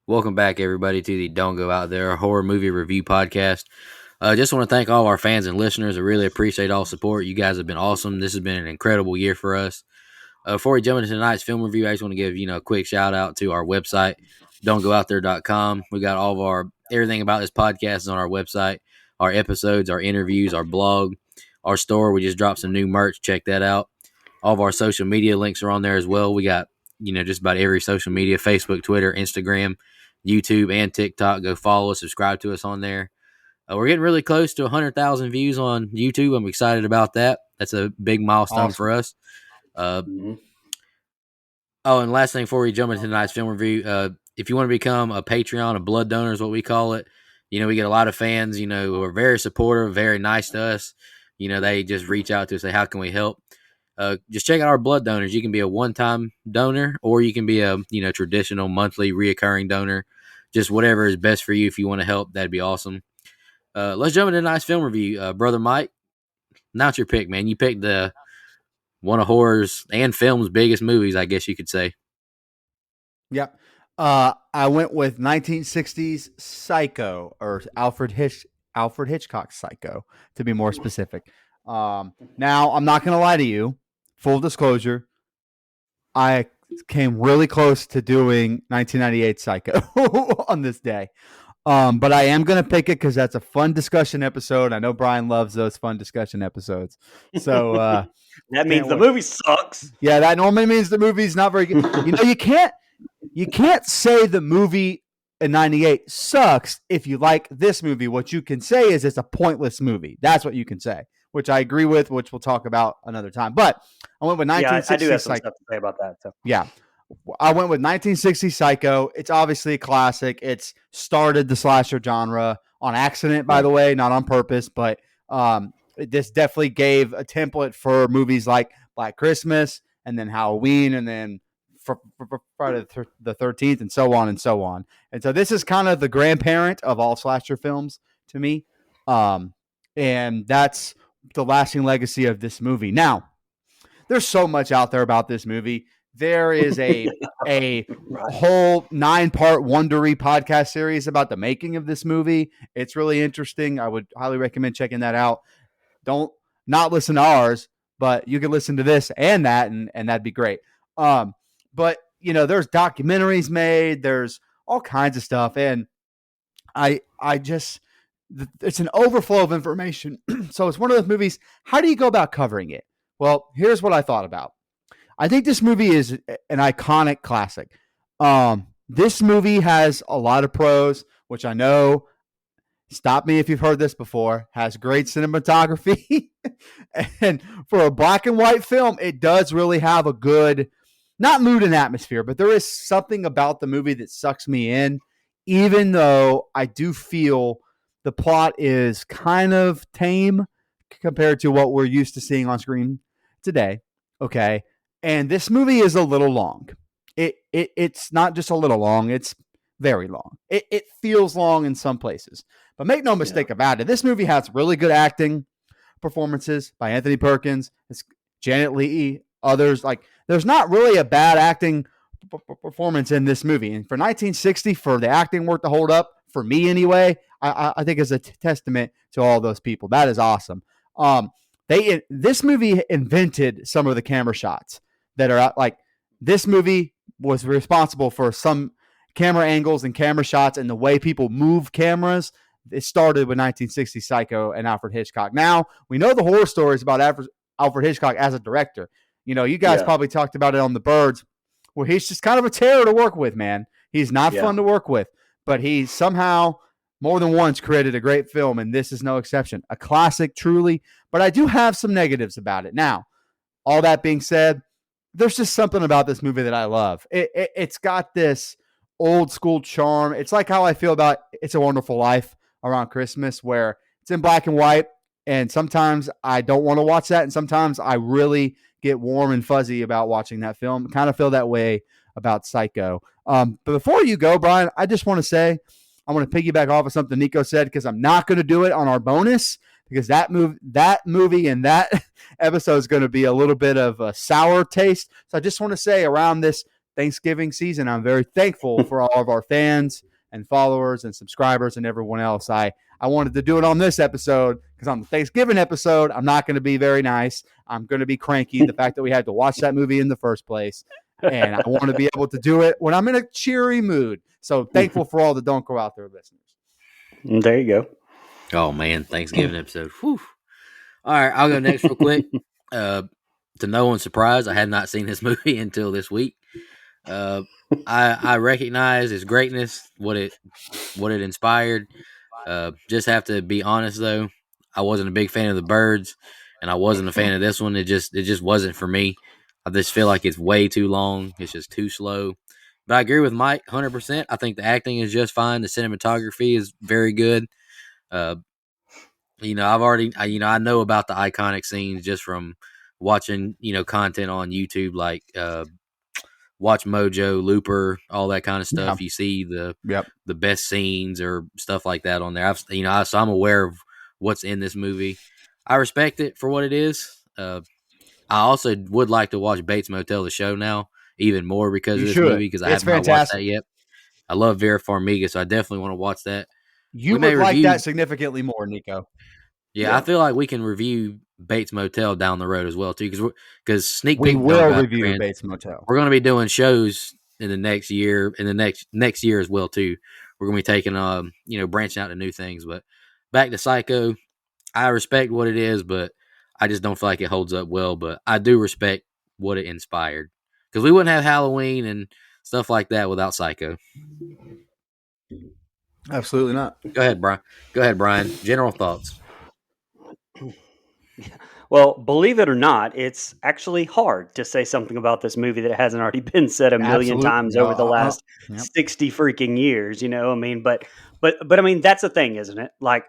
Welcome back, everybody, to the Don't Go Out There horror movie review podcast. Just want to thank all our fans and listeners. I really appreciate all support. You guys have been awesome. This has been an incredible year for us. Before we jump into tonight's film review, I just want to give a quick shout out to our website, don'tgoouthere.com. We got all of our everything about this podcast is on our website. Our episodes, our interviews, our blog, our store. We just dropped some new merch. Check that out. All of our social media links are on there as well. We got just about every social media: Facebook, Twitter, Instagram, YouTube, and TikTok. Go follow us, subscribe to us on there. We're getting really close to 100,000 views on YouTube. I'm excited about that. That's a big milestone for us. Oh, and last thing before we jump into tonight's film review, if you want to become a Patreon, a blood donor is what we call it. We get a lot of fans, who are very supportive, very nice to us. They just reach out to us, say, how can we help? Just check out our blood donors. You can be a one-time donor, or you can be a traditional monthly reoccurring donor. Just whatever is best for you. If you want to help, that'd be awesome. Let's jump into a nice film review. Brother Mike, announce your pick, man. You picked one of horror's and film's biggest movies, I guess you could say. Yep. I went with 1960s Psycho, or Alfred Hitchcock's Psycho, to be more specific. Now, I'm not going to lie to you. Full disclosure, I came really close to doing 1998 Psycho on this day. But I am going to pick it because that's a fun discussion episode. I know Brian loves those fun discussion episodes. So that means the movie sucks. Yeah, that normally means the movie's not very good. You can't say the movie in 98 sucks if you like this movie. What you can say is it's a pointless movie. That's what you can say, which I agree with, which we'll talk about another time. But I went with 1960 I do have some stuff to say about that. So. Yeah. I went with 1960 Psycho. It's obviously a classic. It's started the slasher genre on accident, by the way, not on purpose, but this definitely gave a template for movies like Black Christmas and then Halloween and then for Friday the 13th and so on and so on. And so this is kind of the grandparent of all slasher films to me. And that's the lasting legacy of this movie. Now, there's so much out there about this movie. There is a whole 9-part Wondery podcast series about the making of this movie. It's really interesting. I would highly recommend checking that out. Don't not listen to ours, but you can listen to this and that, and that'd be great. But there's documentaries made. There's all kinds of stuff, and I just it's an overflow of information. So it's one of those movies. How do you go about covering it? Well, here's what I thought about. I think this movie is an iconic classic. This movie has a lot of pros, which I know, stop me if you've heard this before, has great cinematography. And for a black and white film, it does really have a good, not mood and atmosphere, but there is something about the movie that sucks me in, even though I do feel the plot is kind of tame compared to what we're used to seeing on screen today. Okay. And this movie is a little long. It's not just a little long. It's very long. It feels long in some places. But make no mistake about it. This movie has really good acting performances by Anthony Perkins, Janet Leigh, others. Like, there's not really a bad acting performance in this movie. And for 1960, for the acting work to hold up, for me anyway, I think is a testament to all those people. That is awesome. This movie invented some of the camera shots that are out. Like, this movie was responsible for some camera angles and camera shots and the way people move cameras. It started with 1960 Psycho and Alfred Hitchcock. Now, we know the horror stories about Alfred Hitchcock as a director. You guys probably talked about it on The Birds, where he's just kind of a terror to work with, man. He's not fun to work with, but he somehow more than once created a great film, and this is no exception. A classic, truly, but I do have some negatives about it. Now, all that being said, there's just something about this movie that I love. It's got this old school charm. It's like how I feel about It's a Wonderful Life around Christmas, where it's in black and white, and sometimes I don't want to watch that, and sometimes I really get warm and fuzzy about watching that film. I kind of feel that way about Psycho. But before you go, Brian, I just want to say, I want to piggyback off of something Nico said, because I'm not going to do it on our bonus, because that movie and that episode is going to be a little bit of a sour taste. So I just want to say, around this Thanksgiving season. I'm very thankful for all of our fans and followers and subscribers and everyone else. I wanted to do it on this episode because on the Thanksgiving episode, I'm not going to be very nice. I'm going to be cranky. The fact that we had to watch that movie in the first place. And I want to be able to do it when I'm in a cheery mood. So thankful for all the Don't Go Out There listeners. There you go. Oh man, Thanksgiving episode. Whew. All right, I'll go next real quick. To no one's surprise, I had not seen this movie until this week. I recognize its greatness, what it inspired. Just have to be honest though, I wasn't a big fan of The Birds, and I wasn't a fan of this one. It just wasn't for me. I just feel like it's way too long. It's just too slow. But I agree with Mike 100%. I think the acting is just fine. The cinematography is very good. I know about the iconic scenes just from watching, content on YouTube, like Watch Mojo, Looper, all that kind of stuff. Yeah. You see the best scenes or stuff like that on there. So I'm aware of what's in this movie. I respect it for what it is. I also would like to watch Bates Motel, the show, now even more because of this movie, because I have not watched that yet. I love Vera Farmiga, so I definitely want to watch that. You would like that significantly more, Nico. Yeah, I feel like we can review Bates Motel down the road as well too, because sneak peek. We will review Bates Motel. We're going to be doing shows in the next year, and the next year as well too. We're going to be taking branching out to new things. But back to Psycho, I respect what it is, but I just don't feel like it holds up well. But I do respect what it inspired, because we wouldn't have Halloween and stuff like that without Psycho. Absolutely not. Go ahead, Brian. General thoughts. Well, believe it or not, it's actually hard to say something about this movie that hasn't already been said a million times over the last 60 freaking years. But I mean, that's the thing, isn't it? Like,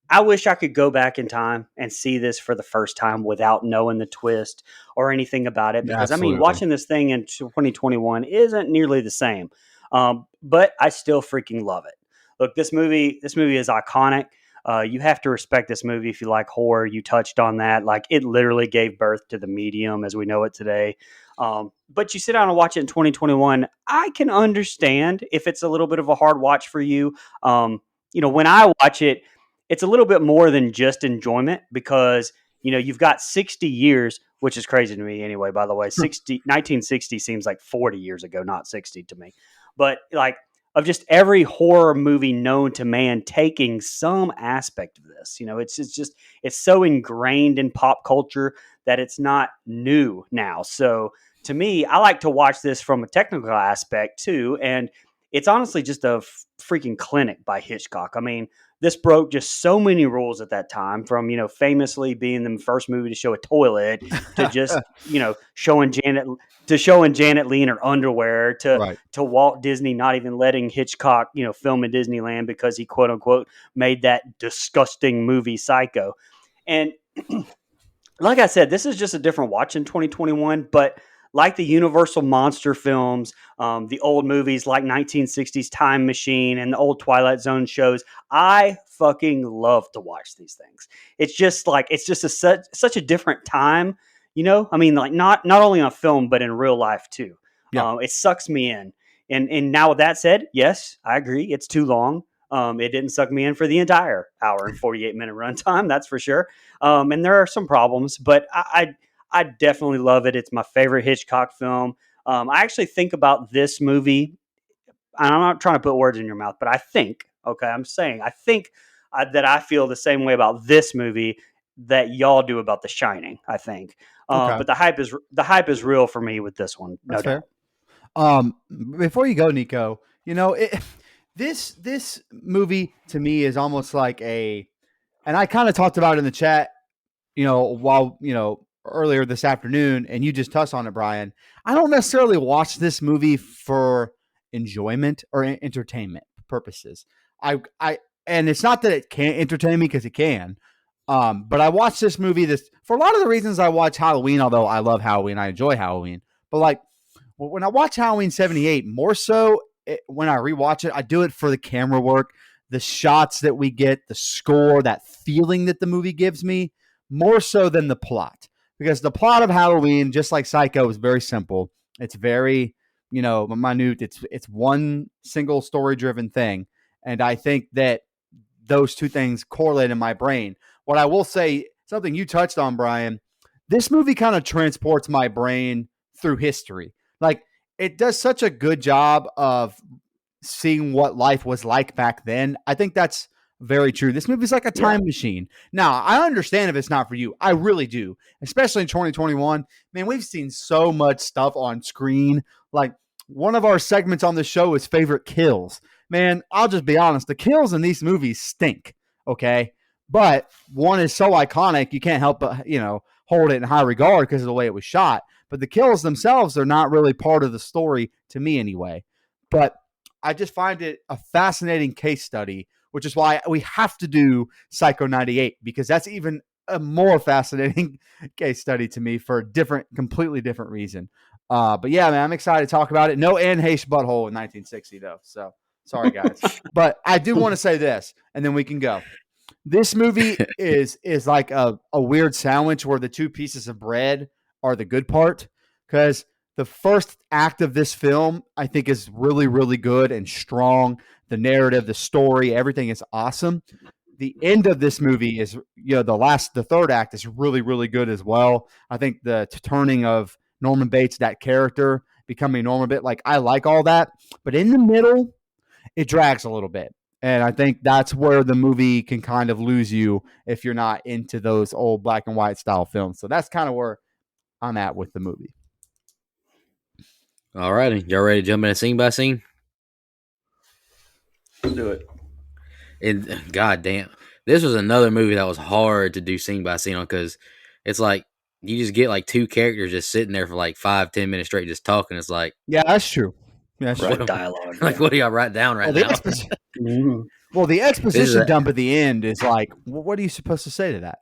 I wish I could go back in time and see this for the first time without knowing the twist or anything about it. Because I mean, watching this thing in 2021 isn't nearly the same. But I still freaking love it. Look, this movie is iconic. You have to respect this movie if you like horror. You touched on that. Like, it literally gave birth to the medium as we know it today. But you sit down and watch it in 2021, I can understand if it's a little bit of a hard watch for you. When I watch it, it's a little bit more than just enjoyment, because, you've got 60 years, which is crazy to me anyway, by the way. 1960 seems like 40 years ago, not 60 to me. But like, of just every horror movie known to man taking some aspect of this. It's so ingrained in pop culture that it's not new now. So to me, I like to watch this from a technical aspect too. And it's honestly just a freaking clinic by Hitchcock. I mean, this broke just so many rules at that time, from, famously being the first movie to show a toilet to just, showing Janet Leigh in her underwear to Walt Disney not even letting Hitchcock, film in Disneyland because he, quote unquote, made that disgusting movie Psycho. And like I said, this is just a different watch in 2021, but like the Universal monster films, the old movies like 1960s Time Machine and the old Twilight Zone shows, I fucking love to watch these things. It's just such a different time, I mean, like not only on film, but in real life too. Yeah. It sucks me in. And now with that said, yes, I agree. It's too long. It didn't suck me in for the entire hour and 48-minute runtime. That's for sure. And there are some problems, but I definitely love it. It's my favorite Hitchcock film. I actually think about this movie, and I'm not trying to put words in your mouth, but I think that I feel the same way about this movie that y'all do about The Shining, I think. But the hype is real for me with this one. No doubt. Before you go, Nico, this movie to me is almost like and I kind of talked about it in the chat, earlier this afternoon, and you just touched on it, Brian. I don't necessarily watch this movie for enjoyment or entertainment purposes. And it's not that it can't entertain me, because it can. But I watch this movie for a lot of the reasons I watch Halloween, although I love Halloween, I enjoy Halloween. But like when I watch Halloween 78, more so when I rewatch it, I do it for the camera work, the shots that we get, the score, that feeling that the movie gives me, more so than the plot. Because the plot of Halloween, just like Psycho, is very simple. It's very, minute. It's one single story driven thing, and I think that those two things correlate in my brain. What I will say, something you touched on, Brian, this movie kind of transports my brain through history. Like, it does such a good job of seeing what life was like back then. I think that's very true. This movie's like a time machine. Now, I understand if it's not for you. I really do. Especially in 2021. Man, we've seen so much stuff on screen. Like, one of our segments on the show is favorite kills. Man, I'll just be honest. The kills in these movies stink. Okay. But one is so iconic, you can't help but, hold it in high regard because of the way it was shot. But the kills themselves are not really part of the story to me anyway. But I just find it a fascinating case study, which is why we have to do Psycho 98, because that's even a more fascinating case study to me for a completely different reason. But yeah, man, I'm excited to talk about it. No Anne Heche butthole in 1960, though. So sorry, guys. But I do want to say this, and then we can go. This movie is like a weird sandwich where the two pieces of bread are the good part, because the first act of this film, I think, is really, really good and strong. The narrative, the story, everything is awesome. The end of this movie is, the third act is really, really good as well. I think the turning of Norman Bates, that character, becoming Norman Bates, like, I like all that. But in the middle, it drags a little bit. And I think that's where the movie can kind of lose you if you're not into those old black and white style films. So that's kind of where I'm at with the movie. All righty. Y'all ready to jump in scene by scene? Let's do it. And goddamn, this was another movie that was hard to do scene by scene on, because it's like you just get like two characters just sitting there for like 5-10 minutes straight just talking. It's like, yeah, that's true. Yeah, right, dialogue. Like, what do y'all write down right now? The exposition dump at the end is like, what are you supposed to say to that?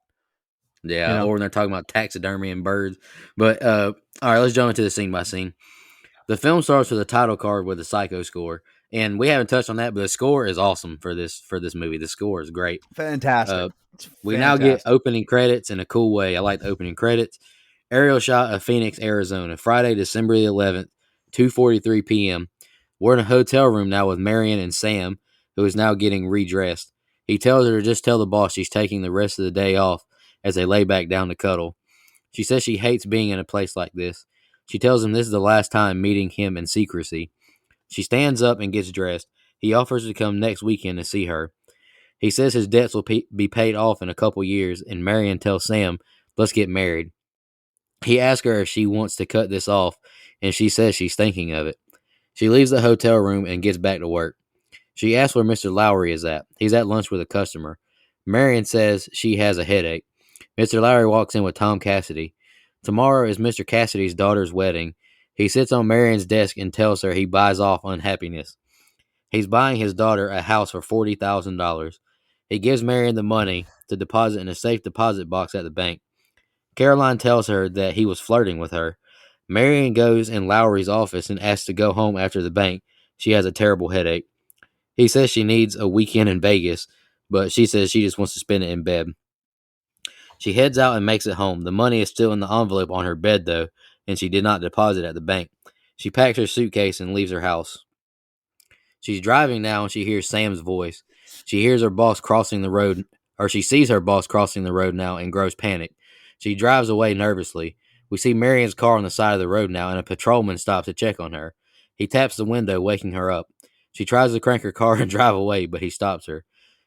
Yeah, or when they're talking about taxidermy and birds. But all right, let's jump into the scene by scene. The film starts with a title card with a Psycho score, and we haven't touched on that, but the score is awesome for this movie. The score is great, fantastic. We now get opening credits in a cool way. I like the opening credits. Aerial shot of Phoenix, Arizona, Friday, December the 11th, 2:43 p.m. We're in a hotel room now with Marion and Sam, who is now getting redressed. He tells her to just tell the boss she's taking the rest of the day off as they lay back down to cuddle. She says she hates being in a place like this. She tells him this is the last time meeting him in secrecy. She stands up and gets dressed. He offers to come next weekend to see her. He says his debts will be paid off in a couple years, and Marion tells Sam, let's get married. He asks her if she wants to cut this off, and she says she's thinking of it. She leaves the hotel room and gets back to work. She asks where Mr. Lowry is at. He's at lunch with a customer. Marion says she has a headache. Mr. Lowry walks in with Tom Cassidy. Tomorrow is Mr. Cassidy's daughter's wedding. He sits on Marion's desk and tells her he buys off unhappiness. He's buying his daughter a house for $40,000. He gives Marion the money to deposit in a safe deposit box at the bank. Caroline tells her that he was flirting with her. Marion goes in Lowry's office and asks to go home after the bank. She has a terrible headache. He says she needs a weekend in Vegas, but she says she just wants to spend it in bed. She heads out and makes it home. The money is still in the envelope on her bed, though, and she did not deposit at the bank. She packs her suitcase and leaves her house. She's driving now and she hears Sam's voice. She hears her boss crossing the road, or she sees her boss crossing the road now and grows panicked. She drives away nervously. We see Marion's car on the side of the road now, and a patrolman stops to check on her. He taps the window, waking her up. She tries to crank her car and drive away, but he stops her.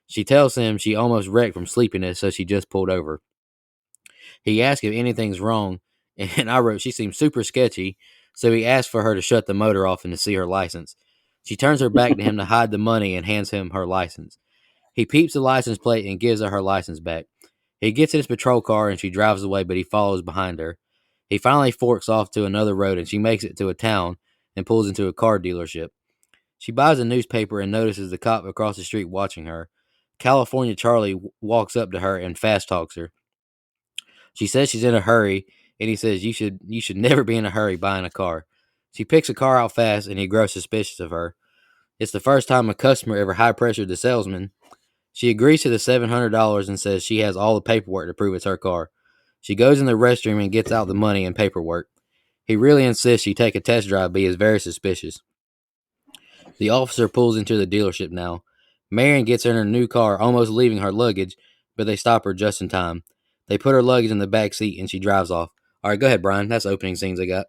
She tells him she almost wrecked from sleepiness, so she just pulled over. He asks if anything's wrong, and I wrote she seems super sketchy, so he asks for her to shut the motor off and to see her license. She turns her back to him to hide the money and hands him her license. He peeps the license plate and gives her license back. He gets in his patrol car and she drives away, but he follows behind her. He finally forks off to another road and she makes it to a town and pulls into a car dealership. She buys a newspaper and notices the cop across the street watching her. California Charlie walks up to her and fast talks her. She says she's in a hurry, and he says you should never be in a hurry buying a car. She picks a car out fast, and he grows suspicious of her. It's the first time a customer ever high-pressured the salesman. She agrees to the $700 and says she has all the paperwork to prove it's her car. She goes in the restroom and gets out the money and paperwork. He really insists she take a test drive, but he is very suspicious. The officer pulls into the dealership now. Marion gets in her new car, almost leaving her luggage, but they stop her just in time. They put her luggage in the back seat and she drives off. All right, go ahead, Brian. That's the opening scenes I got.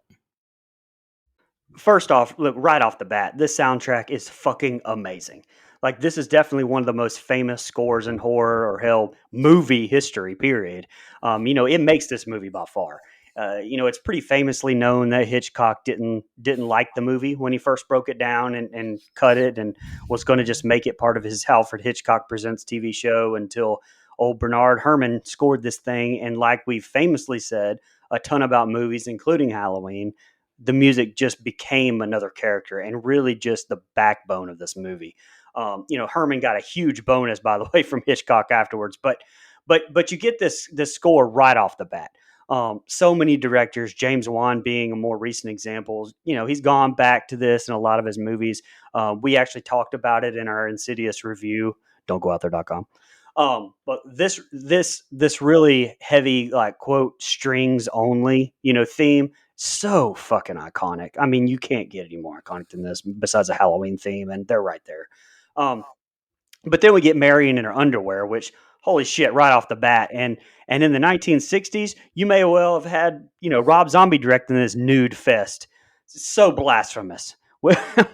First off, look, right off the bat, this soundtrack is fucking amazing. Like, this is definitely one of the most famous scores in horror or hell movie history, period. It makes this movie by far. It's pretty famously known that Hitchcock didn't like the movie when he first broke it down and cut it, and was going to just make it part of his Alfred Hitchcock Presents TV show until old Bernard Herrmann scored this thing. And like we've famously said a ton about movies, including Halloween, the music just became another character and really just the backbone of this movie. Herman got a huge bonus, by the way, from Hitchcock afterwards, but you get this score right off the bat. So many directors, James Wan being a more recent example, he's gone back to this in a lot of his movies. We actually talked about it in our Insidious review. Don't go out there.com. But this really heavy, like, quote, strings only, theme, so fucking iconic. I mean, you can't get any more iconic than this besides a Halloween theme, and they're right there. But then we get Marion in her underwear, which, holy shit, right off the bat. And in the 1960s, you may well have had, Rob Zombie directing this nude fest. It's so blasphemous.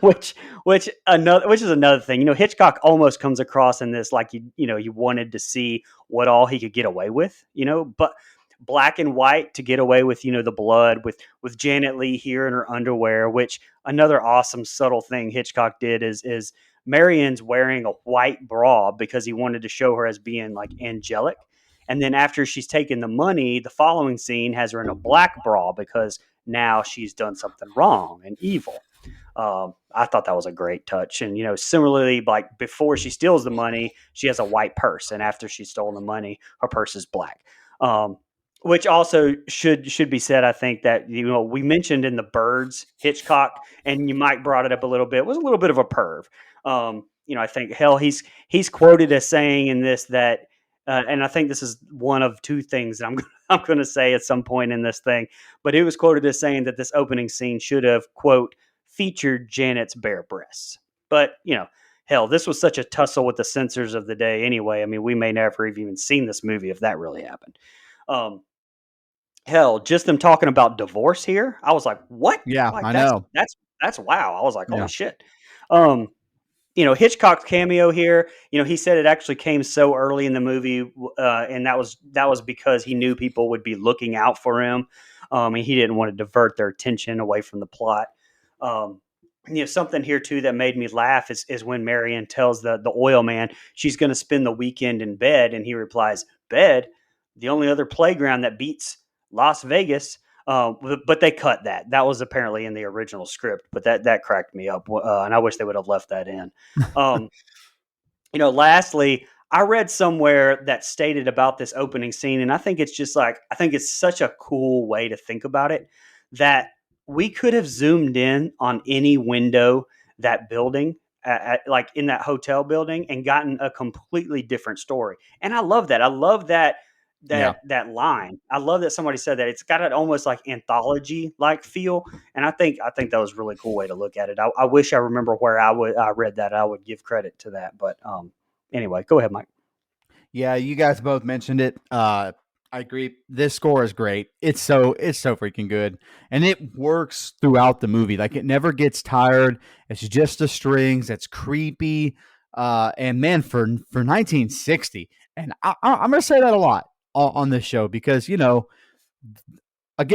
which is another thing. Hitchcock almost comes across in this like he wanted to see what all he could get away with, but black and white to get away with, the blood with Janet Leigh here in her underwear, which another awesome subtle thing Hitchcock did is Marion's wearing a white bra because he wanted to show her as being like angelic. And then after she's taken the money, the following scene has her in a black bra because now she's done something wrong and evil. I thought that was a great touch. And, similarly, like before she steals the money, she has a white purse. And after she's stolen the money, her purse is black. Which also should be said. I think that, we mentioned in The Birds, Hitchcock, and you Mike brought it up a little bit, was a little bit of a perv. I think he's quoted as saying in this that, and I think this is one of two things that I'm going to say at some point in this thing, but he was quoted as saying that this opening scene should have, quote, featured Janet's bare breasts. But, hell, this was such a tussle with the censors of the day anyway. I mean, we may never have even seen this movie if that really happened. Hell, just them talking about divorce here, I was like, what? Yeah, like, I know. That's wow. I was like, holy shit. Hitchcock's cameo here, he said it actually came so early in the movie, and that was because he knew people would be looking out for him, and he didn't want to divert their attention away from the plot. Something here too that made me laugh is when Marion tells the oil man she's going to spend the weekend in bed, and he replies, "Bed? The only other playground that beats Las Vegas." But they cut that. That was apparently in the original script, but that cracked me up, and I wish they would have left that in. Lastly, I read somewhere that stated about this opening scene, and I think it's just I think it's such a cool way to think about it, that we could have zoomed in on any window that building, like in that hotel building, and gotten a completely different story. And I love that. I love that line. I love that somebody said that. It's got an almost like anthology like feel, and I think that was a really cool way to look at it. I wish I remember where I read that. I would give credit to that. But anyway, go ahead, Mike. Yeah, you guys both mentioned it. I agree. This score is great. It's so freaking good, and it works throughout the movie. Like, it never gets tired. It's just the strings. It's creepy. And man, for 1960, and I'm gonna say that a lot on this show because again,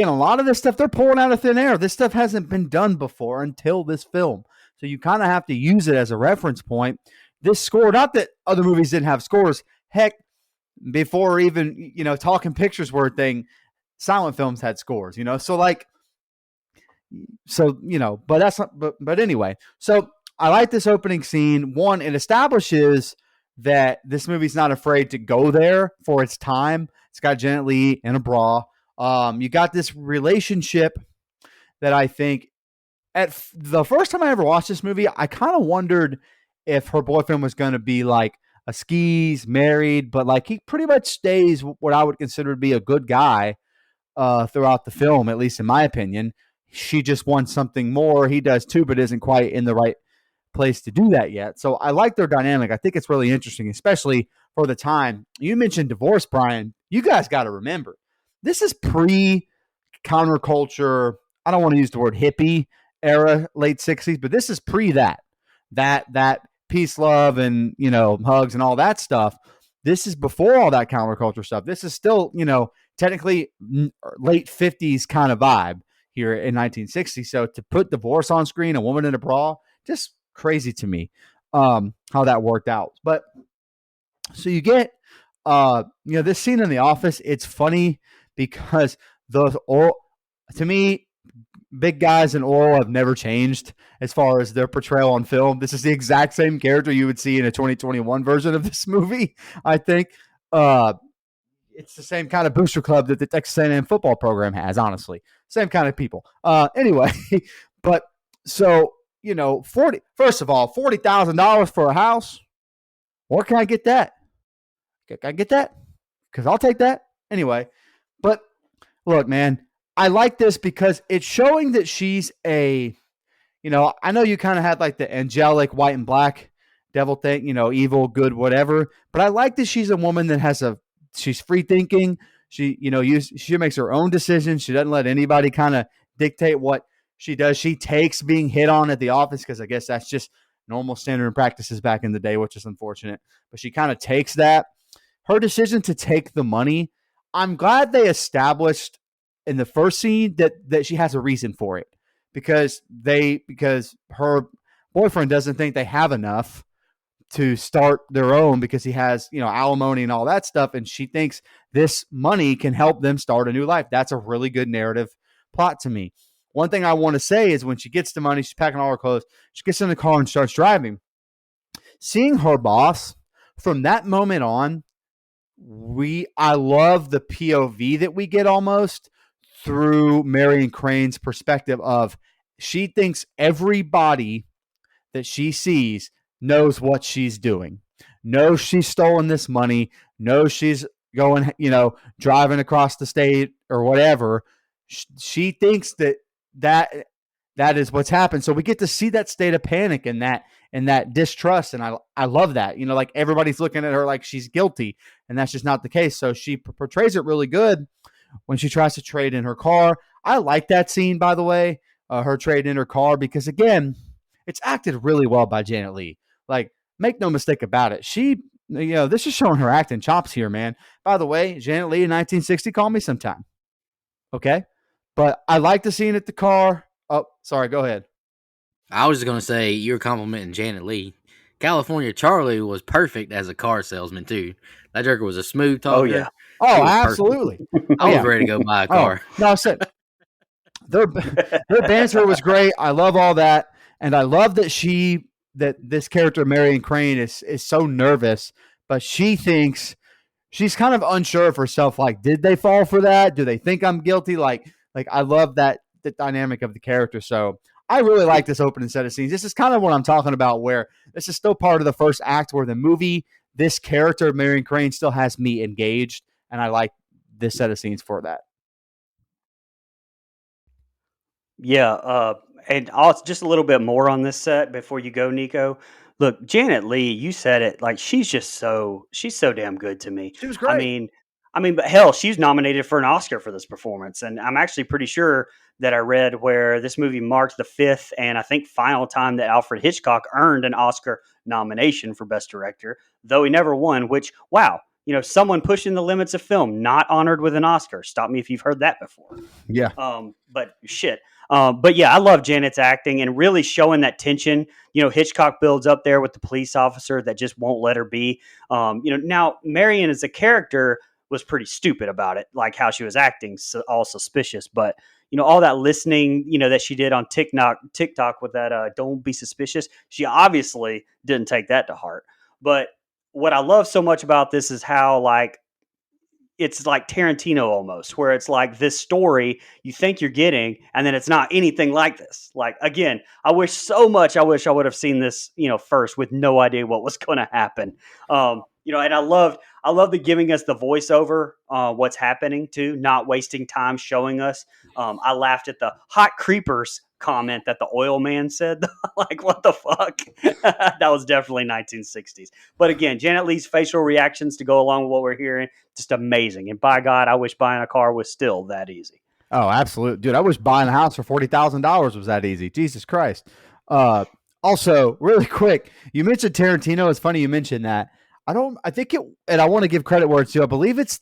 a lot of this stuff they're pulling out of thin air. This stuff hasn't been done before until this film, so you kind of have to use it as a reference point. This score, not that other movies didn't have scores. Heck, before even, Talking Pictures were a thing, silent films had scores, but that's not, but anyway. So I like this opening scene. One, it establishes that this movie's not afraid to go there for its time. It's got Janet Leigh in a bra. You got this relationship that I think at the first time I ever watched this movie, I kind of wondered if her boyfriend was going to be like a skis, married, but like he pretty much stays what I would consider to be a good guy throughout the film, at least in my opinion. she just wants something more. He does too, but isn't quite in the right place to do that yet. So I like their dynamic. I think it's really interesting, especially for the time. You mentioned divorce, Brian. You guys got to remember, this is pre counterculture. I don't want to use the word hippie era, late 60s, but this is pre that peace, love, and, hugs and all that stuff. This is before all that counterculture stuff. This is still, technically late 50s kind of vibe here in 1960. So to put divorce on screen, a woman in a bra, just crazy to me how that worked out. But so you get this scene in the office. It's funny because to me, big guys and oral have never changed as far as their portrayal on film. This is the exact same character you would see in a 2021 version of this movie. I think it's the same kind of booster club that the Texas A&M football program has, honestly. Same kind of people. Anyway, but so, first of all, $40,000 for a house. Where can I get that? Can I get that? Because I'll take that. Anyway, but look, man, I like this because it's showing that she's I know you kind of had like the angelic white and black devil thing, evil, good, whatever. But I like that she's a woman that she's free thinking. She, she makes her own decisions. She doesn't let anybody kind of dictate what she does. She takes being hit on at the office because I guess that's just normal standard and practices back in the day, which is unfortunate. But she kind of takes that. Her decision to take the money, I'm glad they established in the first scene that she has a reason for it because her boyfriend doesn't think they have enough to start their own because he has, alimony and all that stuff. And she thinks this money can help them start a new life. That's a really good narrative plot to me. One thing I want to say is when she gets the money, she's packing all her clothes. She gets in the car and starts driving. Seeing her boss from that moment on, I love the POV that we get almost through Marion Crane's perspective of she thinks everybody that she sees knows what she's doing, knows she's stolen this money, knows she's going, driving across the state or whatever. She thinks that is what's happened. So we get to see that state of panic and that distrust. And I love that, like everybody's looking at her like she's guilty, and that's just not the case. So she portrays it really good when she tries to trade in her car. I like that scene, by the way, her trade in her car, because again, it's acted really well by Janet Leigh. Like, make no mistake about it. She, this is showing her acting chops here, man. By the way, Janet Leigh in 1960, call me sometime. Okay? But I like the scene at the car. Oh, sorry, go ahead. I was just going to say, you're complimenting Janet Leigh. California Charlie was perfect as a car salesman, too. That jerker was a smooth talker. Oh, yeah. Oh, absolutely. I was ready to go buy a car. No, I said, their banter was great. I love all that. And I love that this character, Marion Crane, is so nervous, but she thinks she's kind of unsure of herself. Like, did they fall for that? Do they think I'm guilty? Like I love the dynamic of the character. So I really like this opening set of scenes. This is kind of what I'm talking about, where this is still part of the first act where the movie, this character, Marion Crane, still has me engaged. And I like this set of scenes for that. Yeah, and also just a little bit more on this set before you go, Nico. Look, Janet Leigh, you said it, like she's so damn good to me. She was great. I mean, but hell, she's nominated for an Oscar for this performance, and I'm actually pretty sure that I read where this movie marked the fifth and I think final time that Alfred Hitchcock earned an Oscar nomination for Best Director, though he never won. Which, wow, someone pushing the limits of film, not honored with an Oscar. Stop me if you've heard that before. Yeah. But shit. But yeah, I love Janet's acting and really showing that tension. Hitchcock builds up there with the police officer that just won't let her be. Now Marion as a character was pretty stupid about it, like how she was acting, so all suspicious. But all that listening, that she did on TikTok with that "Don't be suspicious." She obviously didn't take that to heart. But what I love so much about this is how it's like Tarantino almost, where it's like this story you think you're getting, and then it's not anything like this. Like, again, I wish I would have seen this, first with no idea what was going to happen. And I love the giving us the voiceover, what's happening too, not wasting time showing us. I laughed at the hot creepers comment that the oil man said. Like, what the fuck? That was definitely 1960s. But again, Janet Leigh's facial reactions to go along with what we're hearing, just amazing. And by God, I wish buying a car was still that easy. Oh, absolutely. Dude, I wish buying a house for $40,000 was that easy. Jesus Christ. Also, really quick, you mentioned Tarantino. It's funny you mentioned that. I think it, and I want to give credit where it's due. I believe it's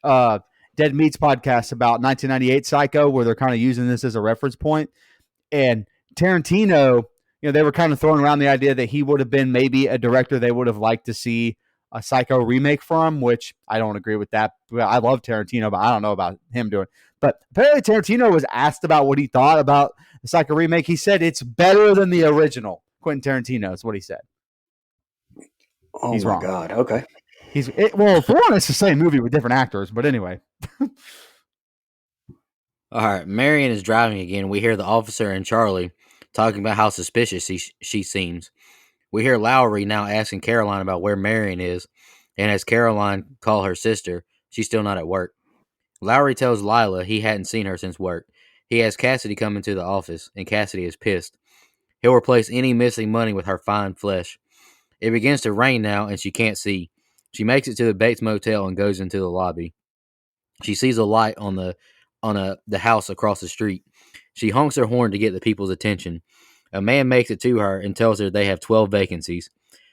Dead Meat's podcast about 1998 Psycho, where they're kind of using this as a reference point. And Tarantino, they were kind of throwing around the idea that he would have been maybe a director they would have liked to see a Psycho remake from, which I don't agree with that. I love Tarantino, but I don't know about him doing it. But apparently Tarantino was asked about what he thought about the Psycho remake. He said it's better than the original. Quentin Tarantino is what he said. Oh, he's wrong. God. Okay. Well, for one, it's the same movie with different actors, but anyway. All right, Marion is driving again. We hear the officer and Charlie talking about how suspicious she seems. We hear Lowry now asking Caroline about where Marion is, and as Caroline call her sister, she's still not at work. Lowry tells Lila he hadn't seen her since work. He has Cassidy come into the office, and Cassidy is pissed. He'll replace any missing money with her fine flesh. It begins to rain now, and she can't see. She makes it to the Bates Motel and goes into the lobby. She sees a light on the house across the street. She honks her horn to get the people's attention. A man makes it to her and tells her they have 12 vacancies.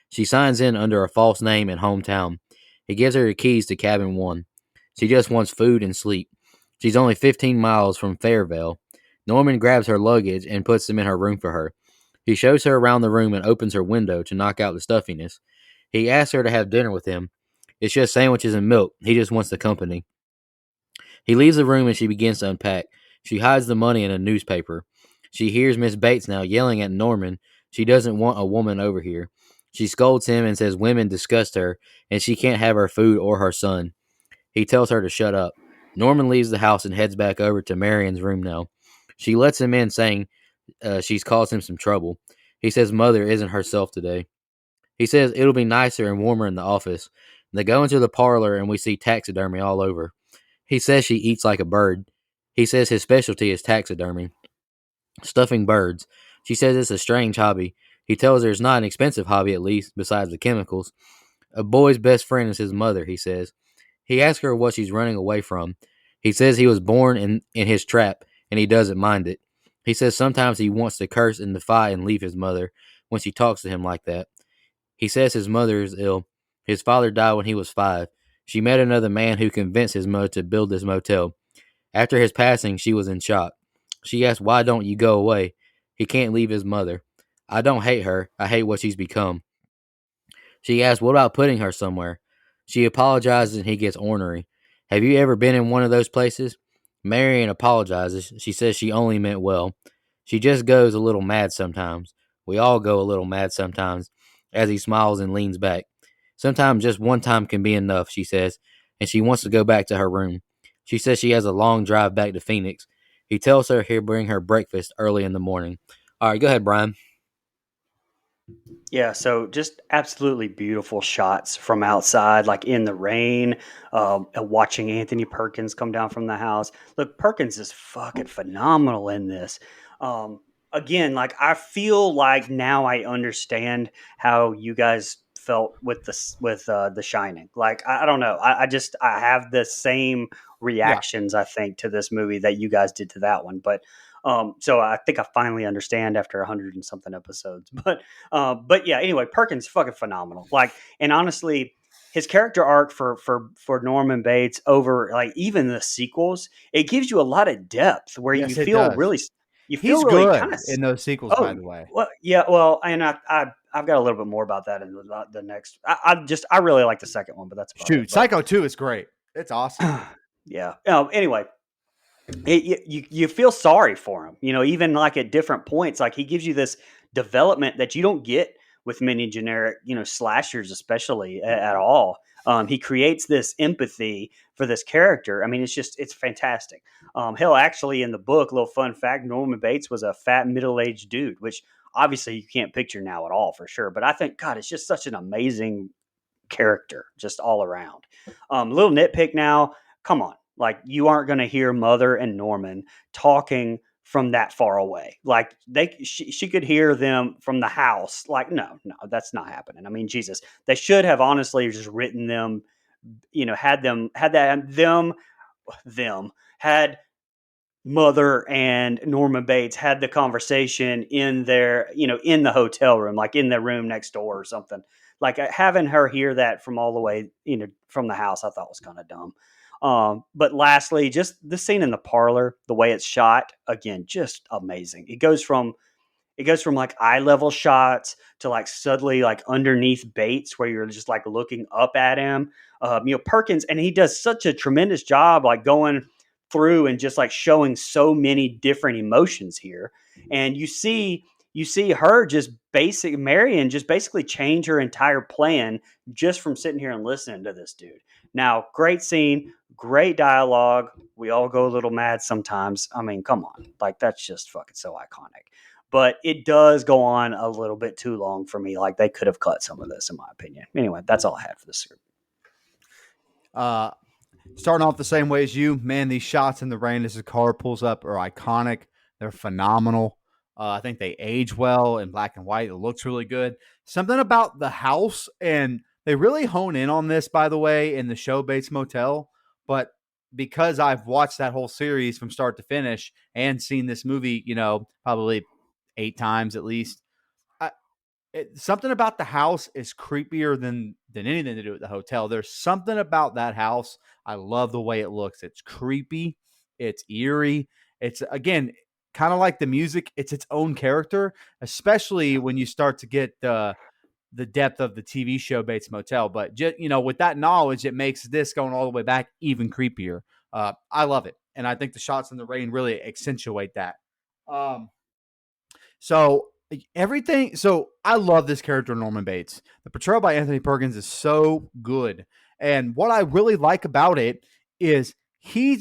She signs in under a false name and hometown. He gives her the keys to cabin 1. She just wants food and sleep. She's only 15 miles from Fairvale. Norman grabs her luggage and puts them in her room for her. He shows her around the room and opens her window to knock out the stuffiness. He asks her to have dinner with him. It's just sandwiches and milk. He just wants the company. He leaves the room and she begins to unpack. She hides the money in a newspaper. She hears Miss Bates now yelling at Norman. She doesn't want a woman over here. She scolds him and says women disgust her and she can't have her food or her son. He tells her to shut up. Norman leaves the house and heads back over to Marion's room now. She lets him in, saying she's caused him some trouble. He says Mother isn't herself today. He says it'll be nicer and warmer in the office. They go into the parlor and we see taxidermy all over. He says she eats like a bird. He says his specialty is taxidermy, stuffing birds. She says it's a strange hobby. He tells her it's not an expensive hobby, at least, besides the chemicals. A boy's best friend is his mother, he says. He asks her what she's running away from. He says he was born in his trap, and he doesn't mind it. He says sometimes he wants to curse and defy and leave his mother when she talks to him like that. He says his mother is ill. His father died when he was 5. She met another man who convinced his mother to build this motel. After his passing, she was in shock. She asked, why don't you go away? He can't leave his mother. I don't hate her. I hate what she's become. She asked, what about putting her somewhere? She apologizes and he gets ornery. Have you ever been in one of those places? Marion apologizes. She says she only meant well. She just goes a little mad sometimes. We all go a little mad sometimes, as he smiles and leans back. Sometimes just one time can be enough, she says, and she wants to go back to her room. She says she has a long drive back to Phoenix. He tells her he'll bring her breakfast early in the morning. All right, go ahead, Brian. Yeah, so just absolutely beautiful shots from outside, like in the rain, watching Anthony Perkins come down from the house. Look, Perkins is fucking phenomenal in this. Again, like I feel like now I understand how you guys felt with the Shining. Like I don't know, I have the same reactions I think to this movie that you guys did to that one, but. So I think I finally understand after 100 and something episodes, but yeah, anyway, Perkins fucking phenomenal. Like, and honestly, his character arc for Norman Bates over like even the sequels, it gives you a lot of depth where you feel really, he's really good kind of in those sequels, by the way. Well, yeah, well, and I've got a little bit more about that in the next. I really like the second one, but that's about it. Psycho 2 is great. It's awesome. Yeah. Anyway. You feel sorry for him, even like at different points, like he gives you this development that you don't get with many generic, slashers, especially at all. He creates this empathy for this character. I mean, it's fantastic. Hell, actually in the book, little fun fact, Norman Bates was a fat middle-aged dude, which obviously you can't picture now at all for sure. But I think, God, it's just such an amazing character just all around. Little nitpick now. Come on. Like, you aren't going to hear Mother and Norman talking from that far away. Like, she could hear them from the house. Like, no, that's not happening. I mean, Jesus, they should have honestly just written them, had Mother and Norman Bates had the conversation in their, in the hotel room, like in the room next door or something. Like, having her hear that from all the way, from the house, I thought was kind of dumb. But lastly, just the scene in the parlor, the way it's shot, again, just amazing. It goes from like eye level shots to like suddenly like underneath Bates where you're just like looking up at him. Perkins, and he does such a tremendous job like going through and just like showing so many different emotions here. And you see her just Marion just basically change her entire plan just from sitting here and listening to this dude. Now, great scene, great dialogue. We all go a little mad sometimes. I mean, come on. Like, that's just fucking so iconic. But it does go on a little bit too long for me. Like, they could have cut some of this, in my opinion. Anyway, that's all I had for this script. Starting off the same way as you, man, these shots in the rain as the car pulls up are iconic. They're phenomenal. I think they age well in black and white. It looks really good. Something about the house, and they really hone in on this, by the way, in the show Bates Motel. But because I've watched that whole series from start to finish and seen this movie, probably 8 times at least, something about the house is creepier than anything to do with the hotel. There's something about that house. I love the way it looks. It's creepy. It's eerie. It's, again, kind of like the music. It's its own character, especially when you start to get the depth of the TV show Bates Motel. But just, with that knowledge, it makes this going all the way back even creepier. I love it. And I think the shots in the rain really accentuate that. So I love this character, Norman Bates. The portrayal by Anthony Perkins is so good. And what I really like about it is he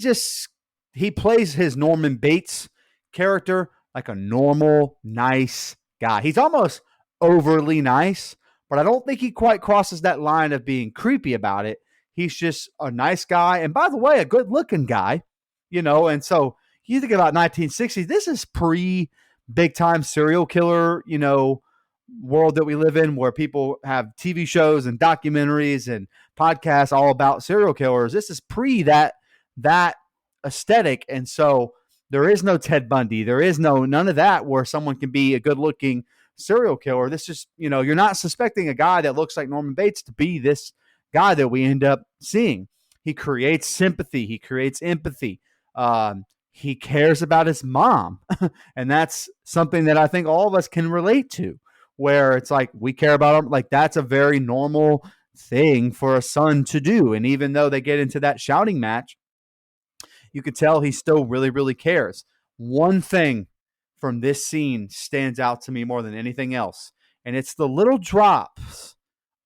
plays his Norman Bates character like a normal, nice guy. He's almost overly nice, but I don't think he quite crosses that line of being creepy about it. He's just a nice guy. And by the way, a good looking guy, and so you think about 1960s, this is big time serial killer, world that we live in, where people have TV shows and documentaries and podcasts all about serial killers. This is pre that aesthetic. And so there is no Ted Bundy. There is none of that where someone can be a good looking serial killer. This is, you're not suspecting a guy that looks like Norman Bates to be this guy that we end up seeing. He creates sympathy. He creates empathy. He cares about his mom. And that's something that I think all of us can relate to, where it's like we care about him. Like, that's a very normal thing for a son to do. And even though they get into that shouting match, you could tell he still really, really cares. One thing from this scene stands out to me more than anything else, and it's the little drops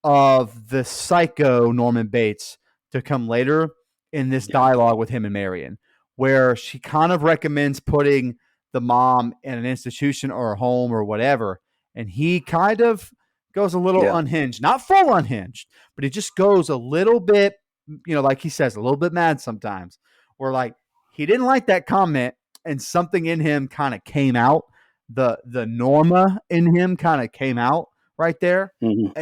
of the psycho Norman Bates to come later in this dialogue with him and Marion, where she kind of recommends putting the mom in an institution or a home or whatever. And he kind of goes a little unhinged, not full unhinged, but he just goes a little bit, like he says, a little bit mad sometimes, where like he didn't like that comment and something in him kind of came out. The Norma in him kind of came out right there. Mm-hmm.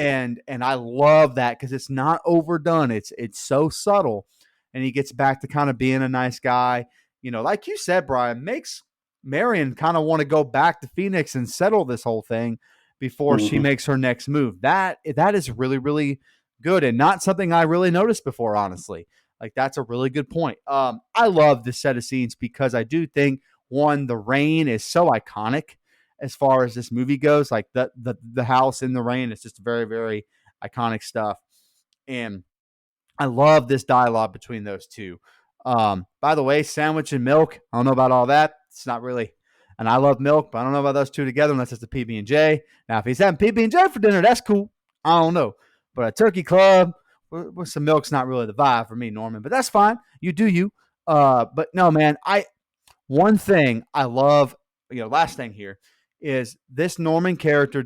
And I love that because it's not overdone. It's so subtle. And he gets back to kind of being a nice guy. Like you said, Brian, makes Marion kind of want to go back to Phoenix and settle this whole thing before she makes her next move. That is really, really good and not something I really noticed before, honestly. Like, that's a really good point. I love this set of scenes because I do think, one, the rain is so iconic as far as this movie goes. Like, the house in the rain is just very, very iconic stuff. And I love this dialogue between those two. By the way, sandwich and milk, I don't know about all that. It's not really, and I love milk, but I don't know about those two together unless it's a PB&J. Now, if he's having PB&J for dinner, that's cool. I don't know. But a turkey club with some milk's not really the vibe for me, Norman. But that's fine. You do you. But no, man, one thing I love, last thing here is this Norman character.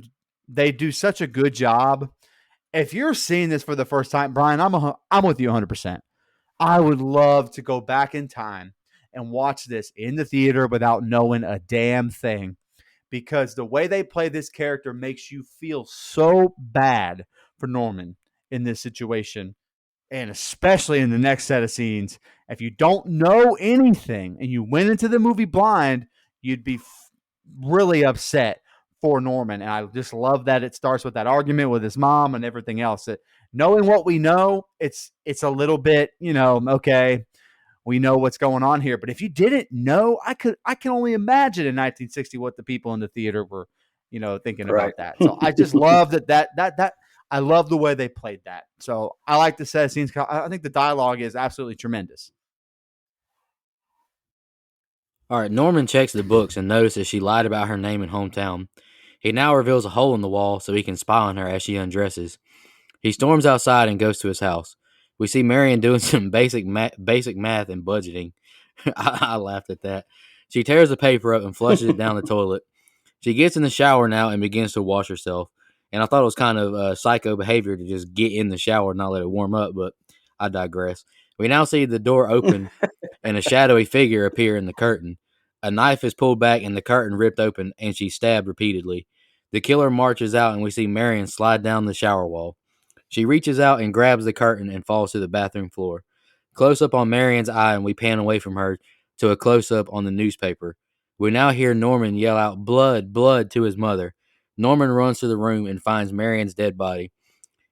They do such a good job. If you're seeing this for the first time, Brian, I'm with you 100%. I would love to go back in time and watch this in the theater without knowing a damn thing, because the way they play this character makes you feel so bad for Norman in this situation. And especially in the next set of scenes, if you don't know anything and you went into the movie blind, you'd be really upset for Norman. And I just love that it starts with that argument with his mom and everything else. That knowing what we know, it's a little bit, okay, we know what's going on here. But if you didn't know, I can only imagine in 1960 what the people in the theater were, thinking about that. So I just love that I love the way they played that. So I like the set of scenes. I think the dialogue is absolutely tremendous. All right, Norman checks the books and notices she lied about her name and hometown. He now reveals a hole in the wall so he can spy on her as she undresses. He storms outside and goes to his house. We see Marion doing some basic math and budgeting. I laughed at that. She tears the paper up and flushes it down the toilet. She gets in the shower now and begins to wash herself. And I thought it was kind of psycho behavior to just get in the shower and not let it warm up, but I digress. We now see the door open and a shadowy figure appear in the curtain. A knife is pulled back and the curtain ripped open, and she's stabbed repeatedly. The killer marches out, and we see Marion slide down the shower wall. She reaches out and grabs the curtain and falls to the bathroom floor. Close up on Marion's eye, and we pan away from her to a close up on the newspaper. We now hear Norman yell out, "Blood, blood," to his mother. Norman runs to the room and finds Marion's dead body.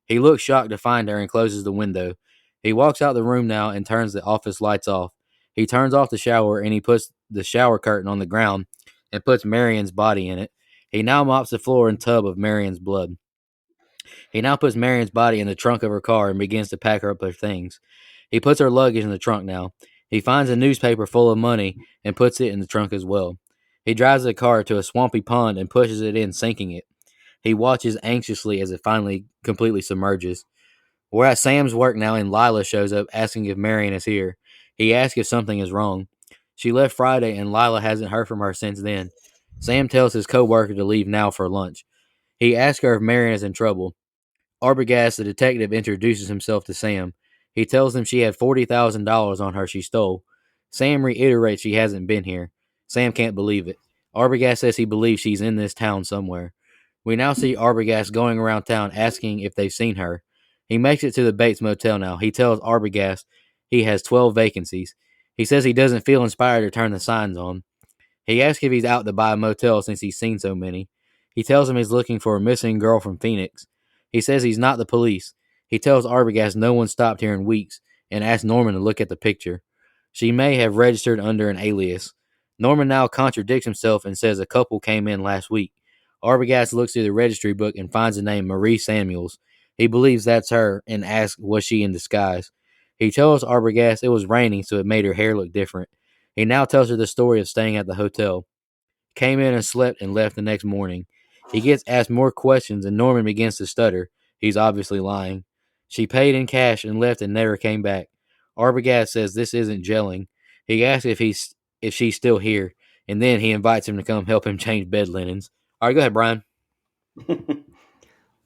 He looks shocked to find her and closes the window. He walks out the room now and turns the office lights off. He turns off the shower and he puts the shower curtain on the ground and puts Marion's body in it. He now mops the floor and tub of Marion's blood. He now puts Marion's body in the trunk of her car and begins to pack her up her things. He puts her luggage in the trunk now. He finds a newspaper full of money and puts it in the trunk as well. He drives the car to a swampy pond and pushes it in, sinking it. He watches anxiously as it finally completely submerges. We're at Sam's work now, and Lila shows up asking if Marion is here. He asks if something is wrong. She left Friday, and Lila hasn't heard from her since then. Sam tells his co-worker to leave now for lunch. He asks her if Marion is in trouble. Arbogast, the detective, introduces himself to Sam. He tells him she had $40,000 on her she stole. Sam reiterates she hasn't been here. Sam can't believe it. Arbogast says he believes she's in this town somewhere. We now see Arbogast going around town asking if they've seen her. He makes it to the Bates Motel now. He tells Arbogast he has 12 vacancies. He says he doesn't feel inspired to turn the signs on. He asks if he's out to buy a motel since he's seen so many. He tells him he's looking for a missing girl from Phoenix. He says he's not the police. He tells Arbogast no one stopped here in weeks and asks Norman to look at the picture. She may have registered under an alias. Norman now contradicts himself and says a couple came in last week. Arbogast looks through the registry book and finds the name Marie Samuels. He believes that's her and asks was she in disguise. He tells Arbogast it was raining so it made her hair look different. He now tells her the story of staying at the hotel. Came in and slept and left the next morning. He gets asked more questions and Norman begins to stutter. He's obviously lying. She paid in cash and left and never came back. Arbogast says this isn't gelling. He asks if she's still here, and then he invites him to come help him change bed linens. All right, go ahead, Brian.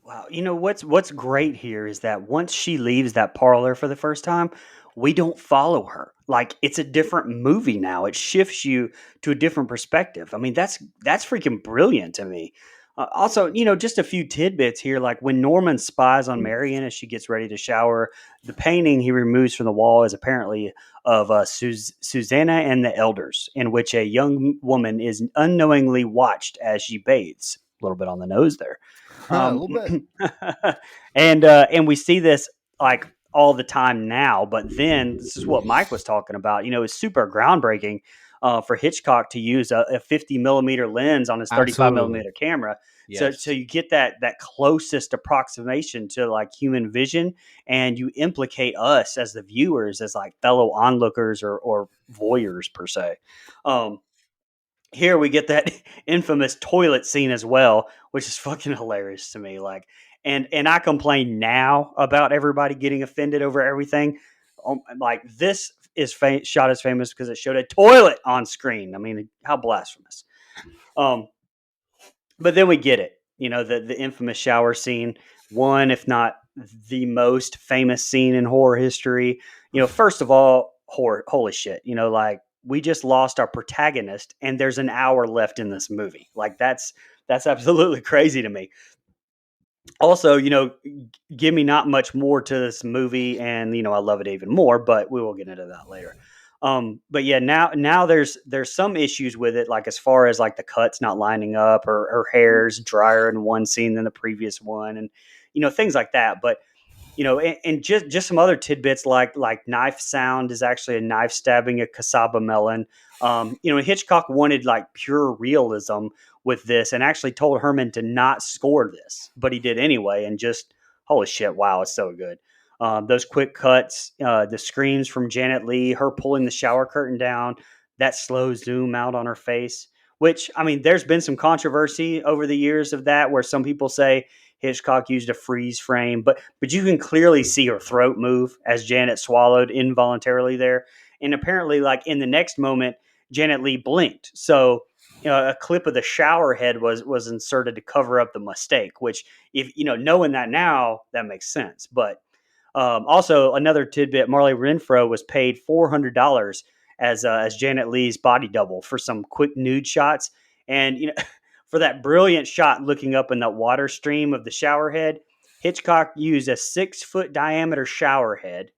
Wow, what's great here is that once she leaves that parlor for the first time, we don't follow her. Like it's a different movie now. It shifts you to a different perspective. I mean, that's freaking brilliant to me. Also, just a few tidbits here. Like when Norman spies on Marion as she gets ready to shower, the painting he removes from the wall is apparently of Susanna and the Elders, in which a young woman is unknowingly watched as she bathes. A little bit on the nose there. A little bit. And we see this like all the time now, but then this is what Mike was talking about. It's super groundbreaking for Hitchcock to use a 50 millimeter lens on his 35 millimeter camera. Yes. So you get that closest approximation to like human vision, and you implicate us as the viewers as like fellow onlookers or voyeurs per se. Here we get that infamous toilet scene as well, which is fucking hilarious to me. Like, and I complain now about everybody getting offended over everything. Like this is shot as famous because it showed a toilet on screen. I mean, how blasphemous. But then we get it. The infamous shower scene, one, if not the most famous scene in horror history. First of all, holy shit, like we just lost our protagonist and there's an hour left in this movie. Like that's absolutely crazy to me. Also, give me not much more to this movie and I love it even more, but we will get into that later. But yeah, now there's some issues with it, like as far as like the cuts not lining up or her hair's drier in one scene than the previous one, and things like that. But and just some other tidbits like knife sound is actually a knife stabbing a cassava melon. Hitchcock wanted like pure realism with this and actually told Herman to not score this, but he did anyway. And just holy shit, wow, it's so good. Those quick cuts, the screams from Janet Leigh, her pulling the shower curtain down, that slow zoom out on her face, which, I mean, there's been some controversy over the years of that, where some people say Hitchcock used a freeze frame, but you can clearly see her throat move as Janet swallowed involuntarily there. And apparently, like in the next moment, Janet Leigh blinked. So a clip of the shower head was inserted to cover up the mistake, which, if knowing that now, that makes sense. But also, another tidbit: Marley Renfro was paid $400 as Janet Leigh's body double for some quick nude shots, and for that brilliant shot looking up in that water stream of the shower head, Hitchcock used a 6-foot diameter shower head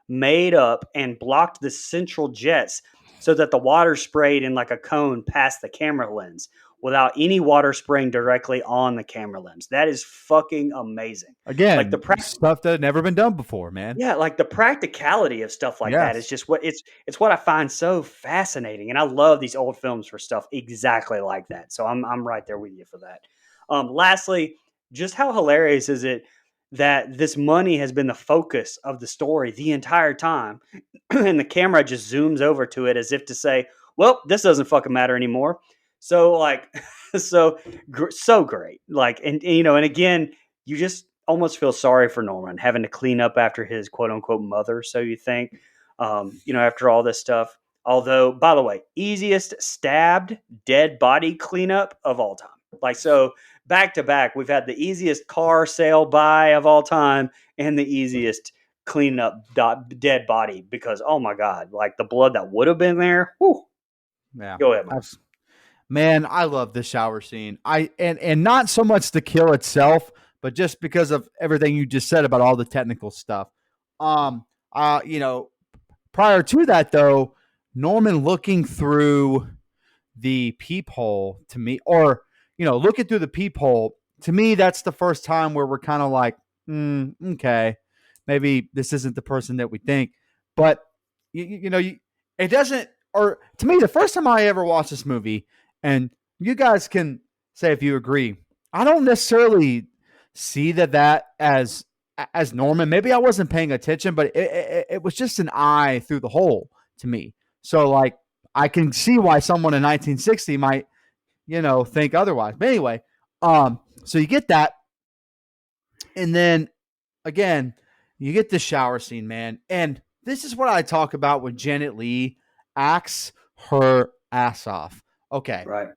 made up and blocked the central jets so that the water sprayed in like a cone past the camera lens without any water spraying directly on the camera lens. That is fucking amazing. Again, like the stuff that had never been done before, man. Yeah, like the practicality of stuff like that is just it's what I find so fascinating, and I love these old films for stuff exactly like that. So I'm right there with you for that. Lastly, just how hilarious is it that this money has been the focus of the story the entire time, and the camera just zooms over to it as if to say, "Well, this doesn't fucking matter anymore." So like, so great. Like, and again, you just almost feel sorry for Norman having to clean up after his quote unquote mother. So you think, after all this stuff. Although, by the way, easiest stabbed dead body cleanup of all time. Like, so back to back, we've had the easiest car sale buy of all time and the easiest cleaning up dead body, because, oh my God, like the blood that would have been there. Whew. Yeah. Go ahead, Mike. Man, I love the shower scene. And not so much the kill itself, but just because of everything you just said about all the technical stuff. Prior to that though, Norman looking through the peephole to me, or looking through the peephole to me, that's the first time where we're kind of like, okay, maybe this isn't the person that we think. But it doesn't. Or to me, the first time I ever watched this movie, and you guys can say if you agree, I don't necessarily see that as Norman. Maybe I wasn't paying attention, but it was just an eye through the hole to me. So like, I can see why someone in 1960 might, think otherwise. But anyway, so you get that, and then again, you get the shower scene, man. And this is what I talk about when Janet Leigh acts her ass off. Okay. Right.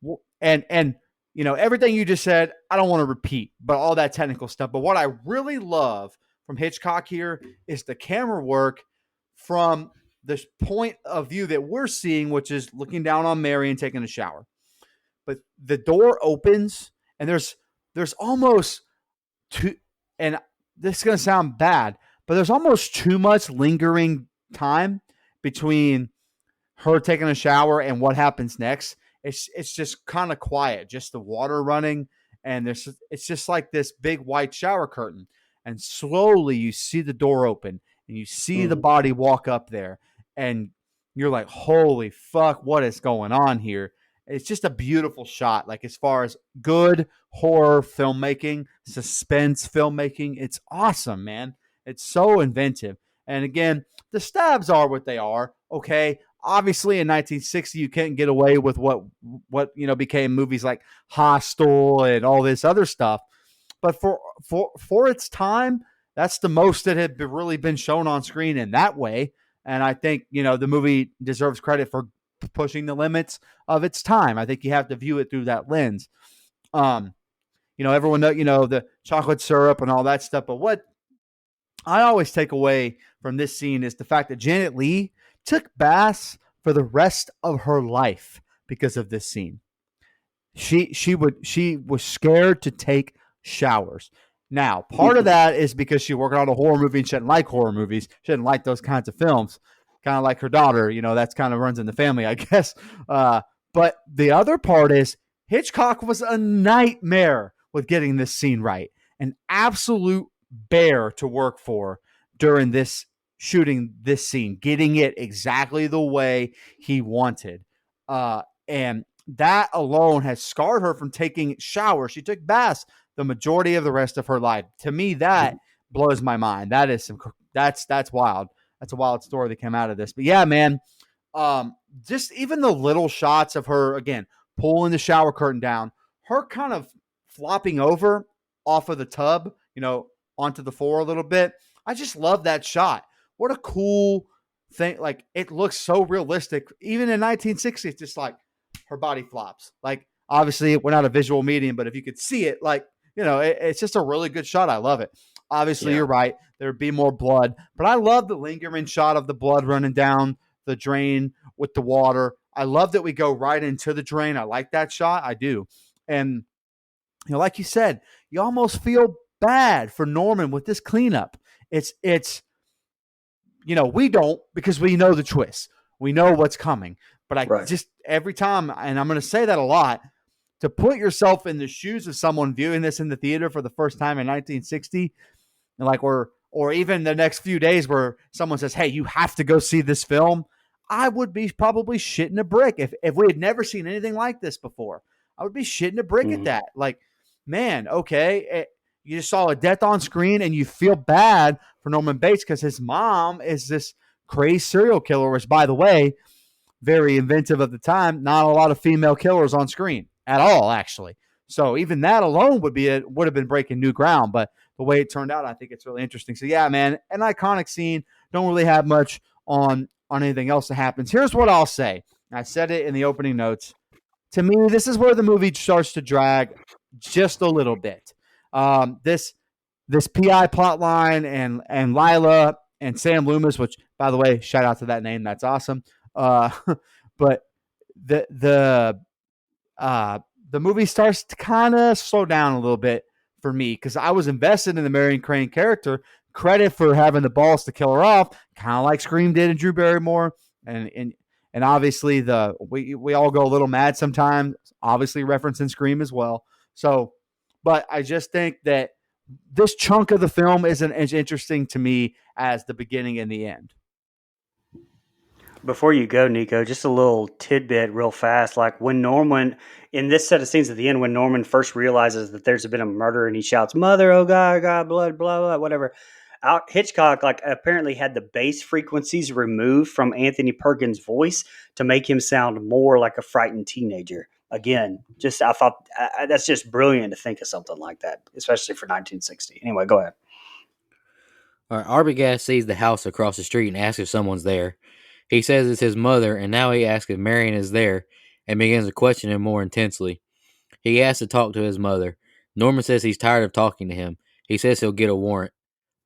And everything you just said, I don't want to repeat, but all that technical stuff. But what I really love from Hitchcock here is the camera work from the point of view that we're seeing, which is looking down on Mary and taking a shower. But the door opens and there's almost too, and this is going to sound bad, but there's almost too much lingering time between her taking a shower and what happens next. It's just kind of quiet, just the water running, and it's just like this big white shower curtain, and slowly you see the door open and you see the body walk up there, and you're like, holy fuck, what is going on here? It's just a beautiful shot. Like, as far as good horror filmmaking, suspense filmmaking, it's awesome, man. It's so inventive. And again, the stabs are what they are. Okay. Obviously, in 1960, you can't get away with what became movies like Hostel and all this other stuff. But for its time, that's the most that had really been shown on screen in that way. And I think the movie deserves credit for pushing the limits of its time. I think you have to view it through that lens. Everyone know the chocolate syrup and all that stuff. But what I always take away from this scene is the fact that Janet Leigh took baths for the rest of her life because of this scene. She was scared to take showers. Now, part of that is because she worked on a horror movie and she didn't like horror movies. She didn't like those kinds of films. Kind of like her daughter, that's kind of runs in the family, I guess. But the other part is Hitchcock was a nightmare with getting this scene right. An absolute bear to work for during this shooting this scene, getting it exactly the way he wanted. And that alone has scarred her from taking showers. She took baths the majority of the rest of her life. To me, that blows my mind. That's wild. That's a wild story that came out of this. But yeah, man, just even the little shots of her, again, pulling the shower curtain down, her kind of flopping over off of the tub, onto the floor a little bit. I just love that shot. What a cool thing. Like, it looks so realistic. Even in 1960, it's just like her body flops. Like, obviously, we're not a visual medium, but if you could see it, it's just a really good shot. I love it. Obviously, You're right. There'd be more blood. But I love the lingering shot of the blood running down the drain with the water. I love that we go right into the drain. I like that shot. I do. And, like you said, you almost feel bad for Norman with this cleanup. It's we don't, because we know the twist. We know what's coming. But just every time, and I'm going to say that a lot, to put yourself in the shoes of someone viewing this in the theater for the first time in 1960, or even the next few days where someone says, hey, you have to go see this film, I would be probably shitting a brick. If we had never seen anything like this before, I would be shitting a brick at that. Like, man, okay, you just saw a death on screen and you feel bad for Norman Bates because his mom is this crazy serial killer, which, by the way, very inventive of the time. Not a lot of female killers on screen at all, actually. So even that alone would have been breaking new ground. But the way it turned out, I think it's really interesting. So yeah, man, an iconic scene. Don't really have much on anything else that happens. Here's what I'll say. I said it in the opening notes. To me, this is where the movie starts to drag just a little bit. This PI plot line and Lila and Sam Loomis, which, by the way, shout out to that name. That's awesome. But the movie starts to kind of slow down a little bit for me because I was invested in the Marion Crane character. Credit for having the balls to kill her off, kind of like Scream did in Drew Barrymore, and obviously we all go a little mad sometimes. Obviously referencing Scream as well. So, but I just think that this chunk of the film isn't as interesting to me as the beginning and the end. Before you go, Nico, just a little tidbit real fast. Like when Norman, in this set of scenes at the end, when Norman first realizes that there's been a murder and he shouts, "Mother, oh God, blood, blah, blah," whatever. Hitchcock apparently had the bass frequencies removed from Anthony Perkins' voice to make him sound more like a frightened teenager. Again, I thought that's just brilliant to think of something like that, especially for 1960. Anyway, go ahead. All right, Arbogast sees the house across the street and asks if someone's there. He says it's his mother, and now he asks if Marion is there and begins to question him more intensely. He asks to talk to his mother. Norman says he's tired of talking to him. He says he'll get a warrant.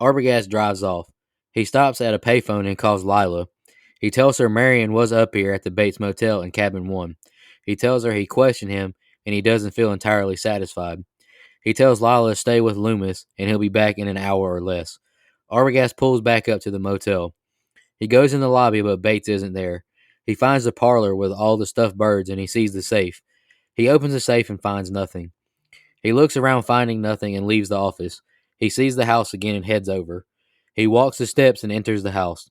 Arbogast drives off. He stops at a payphone and calls Lila. He tells her Marion was up here at the Bates Motel in Cabin 1. He tells her he questioned him, and he doesn't feel entirely satisfied. He tells Lila to stay with Loomis, and he'll be back in an hour or less. Arbogast pulls back up to the motel. He goes in the lobby, but Bates isn't there. He finds the parlor with all the stuffed birds, and he sees the safe. He opens the safe and finds nothing. He looks around finding nothing and leaves the office. He sees the house again and heads over. He walks the steps and enters the house.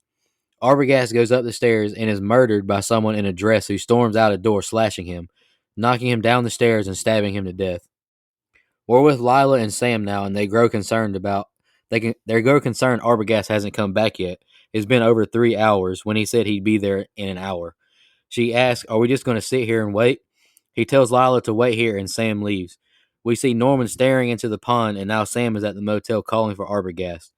Arbogast goes up the stairs and is murdered by someone in a dress who storms out a door, slashing him, knocking him down the stairs and stabbing him to death. We're with Lila and Sam now, and they grow concerned Arbogast hasn't come back yet. It's been over 3 hours when he said he'd be there in an hour. She asks, are we just going to sit here and wait? He tells Lila to wait here, and Sam leaves. We see Norman staring into the pond, and now Sam is at the motel calling for Arbogast.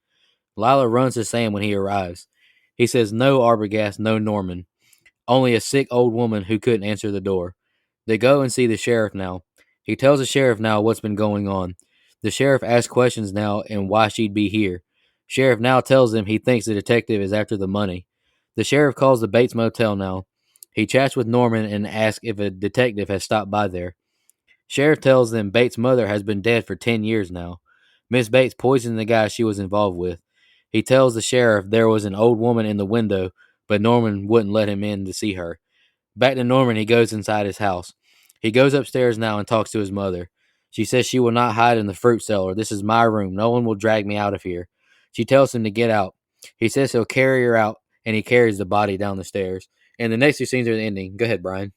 Lila runs to Sam when he arrives. He says, no Arbogast, no Norman. Only a sick old woman who couldn't answer the door. They go and see the sheriff now. He tells the sheriff now what's been going on. The sheriff asks questions now and why she'd be here. Sheriff now tells them he thinks the detective is after the money. The sheriff calls the Bates Motel now. He chats with Norman and asks if a detective has stopped by there. Sheriff tells them Bates' mother has been dead for 10 years now. Miss Bates poisoned the guy she was involved with. He tells the sheriff there was an old woman in the window, but Norman wouldn't let him in to see her. Back to Norman, he goes inside his house. He goes upstairs now and talks to his mother. She says she will not hide in the fruit cellar. This is my room. No one will drag me out of here. She tells him to get out. He says he'll carry her out, and he carries the body down the stairs. And the next two scenes are the ending. Go ahead, Brian.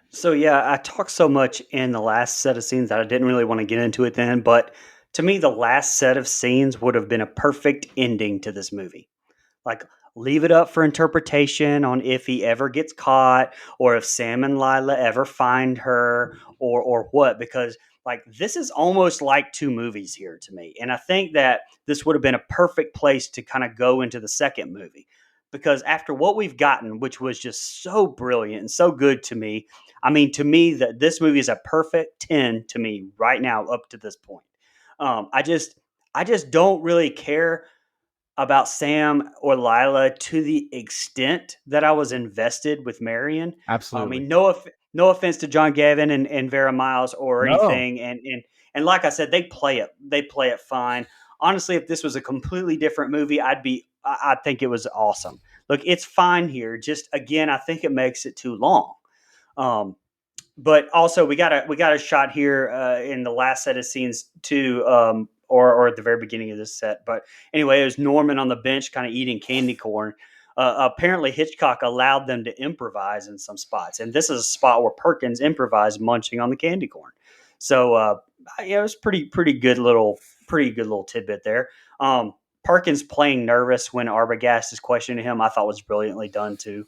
So yeah, I talked so much in the last set of scenes that I didn't really want to get into it then, but to me the last set of scenes would have been a perfect ending to this movie. Like, leave it up for interpretation on if he ever gets caught or if Sam and Lila ever find her or what, because like this is almost like two movies here to me. And I think that this would have been a perfect place to kind of go into the second movie, because after what we've gotten, which was just so brilliant and so good to me, I mean, to me, that this movie is a perfect 10 to me right now up to this point. I just don't really care about Sam or Lila to the extent that I was invested with Marion. I Absolutely. mean, no offense to John Gavin and Vera Miles or No. anything, and like I said, they play it fine. Honestly, if this was a completely different movie, I think it was awesome. Look, it's fine here. Just again, I think it makes it too long. Um, but also we got a shot here in the last set of scenes too, or at the very beginning of this set. But anyway, it was Norman on the bench, kind of eating candy corn. Apparently, Hitchcock allowed them to improvise in some spots, and this is a spot where Perkins improvised munching on the candy corn. So yeah, it was pretty good little tidbit there. Perkins playing nervous when Arbogast is questioning him, I thought was brilliantly done too.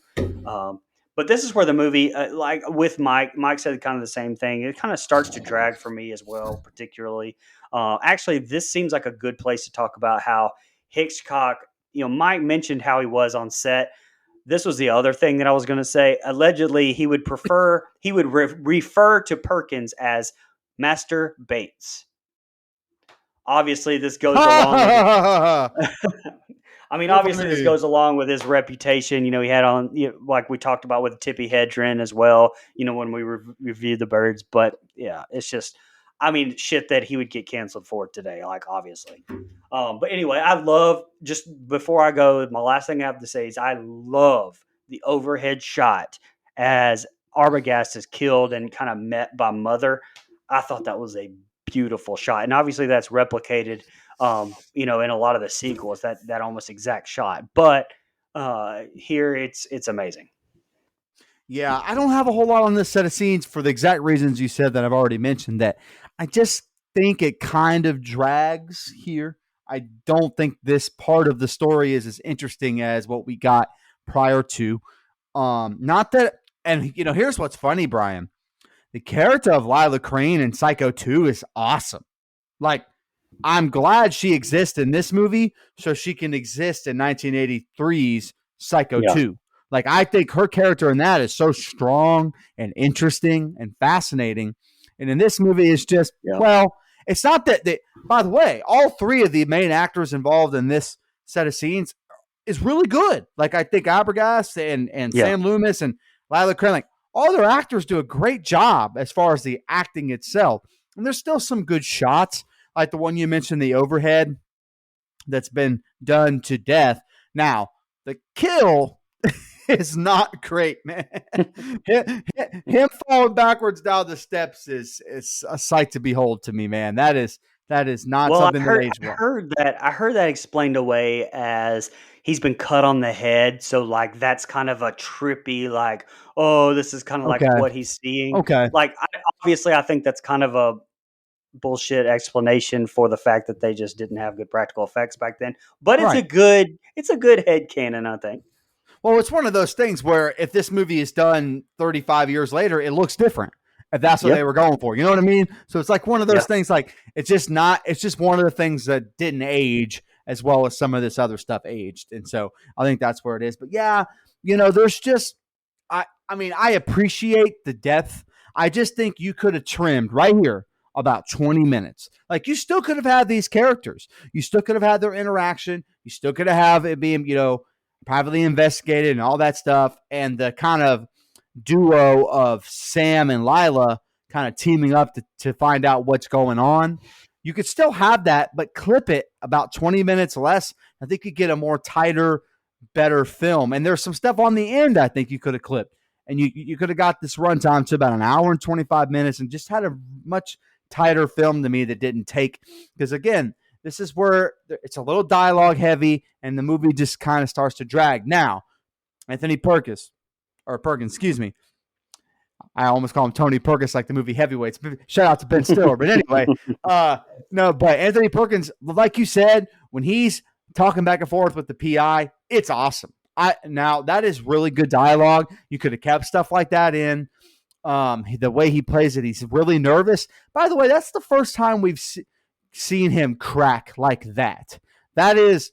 But this is where the movie, like with Mike said kind of the same thing. It kind of starts to drag for me as well, particularly. Actually, this seems like a good place to talk about how Hitchcock, Mike mentioned how he was on set. This was the other thing that I was going to say. Allegedly, he would refer to Perkins as Master Bates. Obviously, this goes along with I mean, obviously, this goes along with his reputation. He had on, like we talked about with Tippi Hedren as well, when we reviewed the birds. But yeah, it's just, I mean, shit that he would get canceled for today, like obviously. But anyway, I love, just before I go, my last thing I have to say is I love the overhead shot as Arbogast is killed and kind of met by Mother. I thought that was a beautiful shot. And obviously that's replicated in a lot of the sequels, that almost exact shot. But here it's amazing. Yeah, I don't have a whole lot on this set of scenes for the exact reasons you said that I've already mentioned, that I just think it kind of drags here. I don't think this part of the story is as interesting as what we got prior to. Not that, and here's what's funny, Brian. The character of Lila Crane in Psycho 2 is awesome. Like, I'm glad she exists in this movie so she can exist in 1983's Psycho 2. Like, I think her character in that is so strong and interesting and fascinating. And in this movie, it's just, well, it's not that they, by the way, all three of the main actors involved in this set of scenes is really good. Like, I think Arbogast and Sam Loomis and Lila Crane, like, all their actors do a great job as far as the acting itself. And there's still some good shots, like the one you mentioned, the overhead that's been done to death. Now, the kill is not great, man. him falling backwards down the steps is a sight to behold to me, man. That is not something that aged well. I heard that explained away as he's been cut on the head, so like that's kind of a trippy, like, oh, this is kind of like what he's seeing. Okay, like obviously, I think that's kind of a bullshit explanation for the fact that they just didn't have good practical effects back then. But it's a good headcanon, I think. Well, it's one of those things where if this movie is done 35 years later, it looks different. If that's what they were going for, you know what I mean? So it's like one of those things, like it's just one of the things that didn't age as well as some of this other stuff aged. And so I think that's where it is. But yeah, there's just, I mean, I appreciate the depth. I just think you could have trimmed right here about 20 minutes. Like, you still could have had these characters. You still could have had their interaction. You still could have it being, privately investigated and all that stuff. And the kind of duo of Sam and Lila kind of teaming up to find out what's going on. You could still have that, but clip it about 20 minutes less. I think you get a more tighter, better film. And there's some stuff on the end I think you could have clipped. And you could have got this runtime to about an hour and 25 minutes and just had a much tighter film to me that didn't take. Because, again, this is where it's a little dialogue heavy and the movie just kind of starts to drag. Now, Anthony Perkins, excuse me. I almost call him Tony Perkins, like the movie Heavyweights. Shout out to Ben Stiller. But anyway, no, but Anthony Perkins, like you said, when he's talking back and forth with the PI, it's awesome. Now, that is really good dialogue. You could have kept stuff like that in. The way he plays it, he's really nervous. By the way, that's the first time we've seen him crack like that. That is,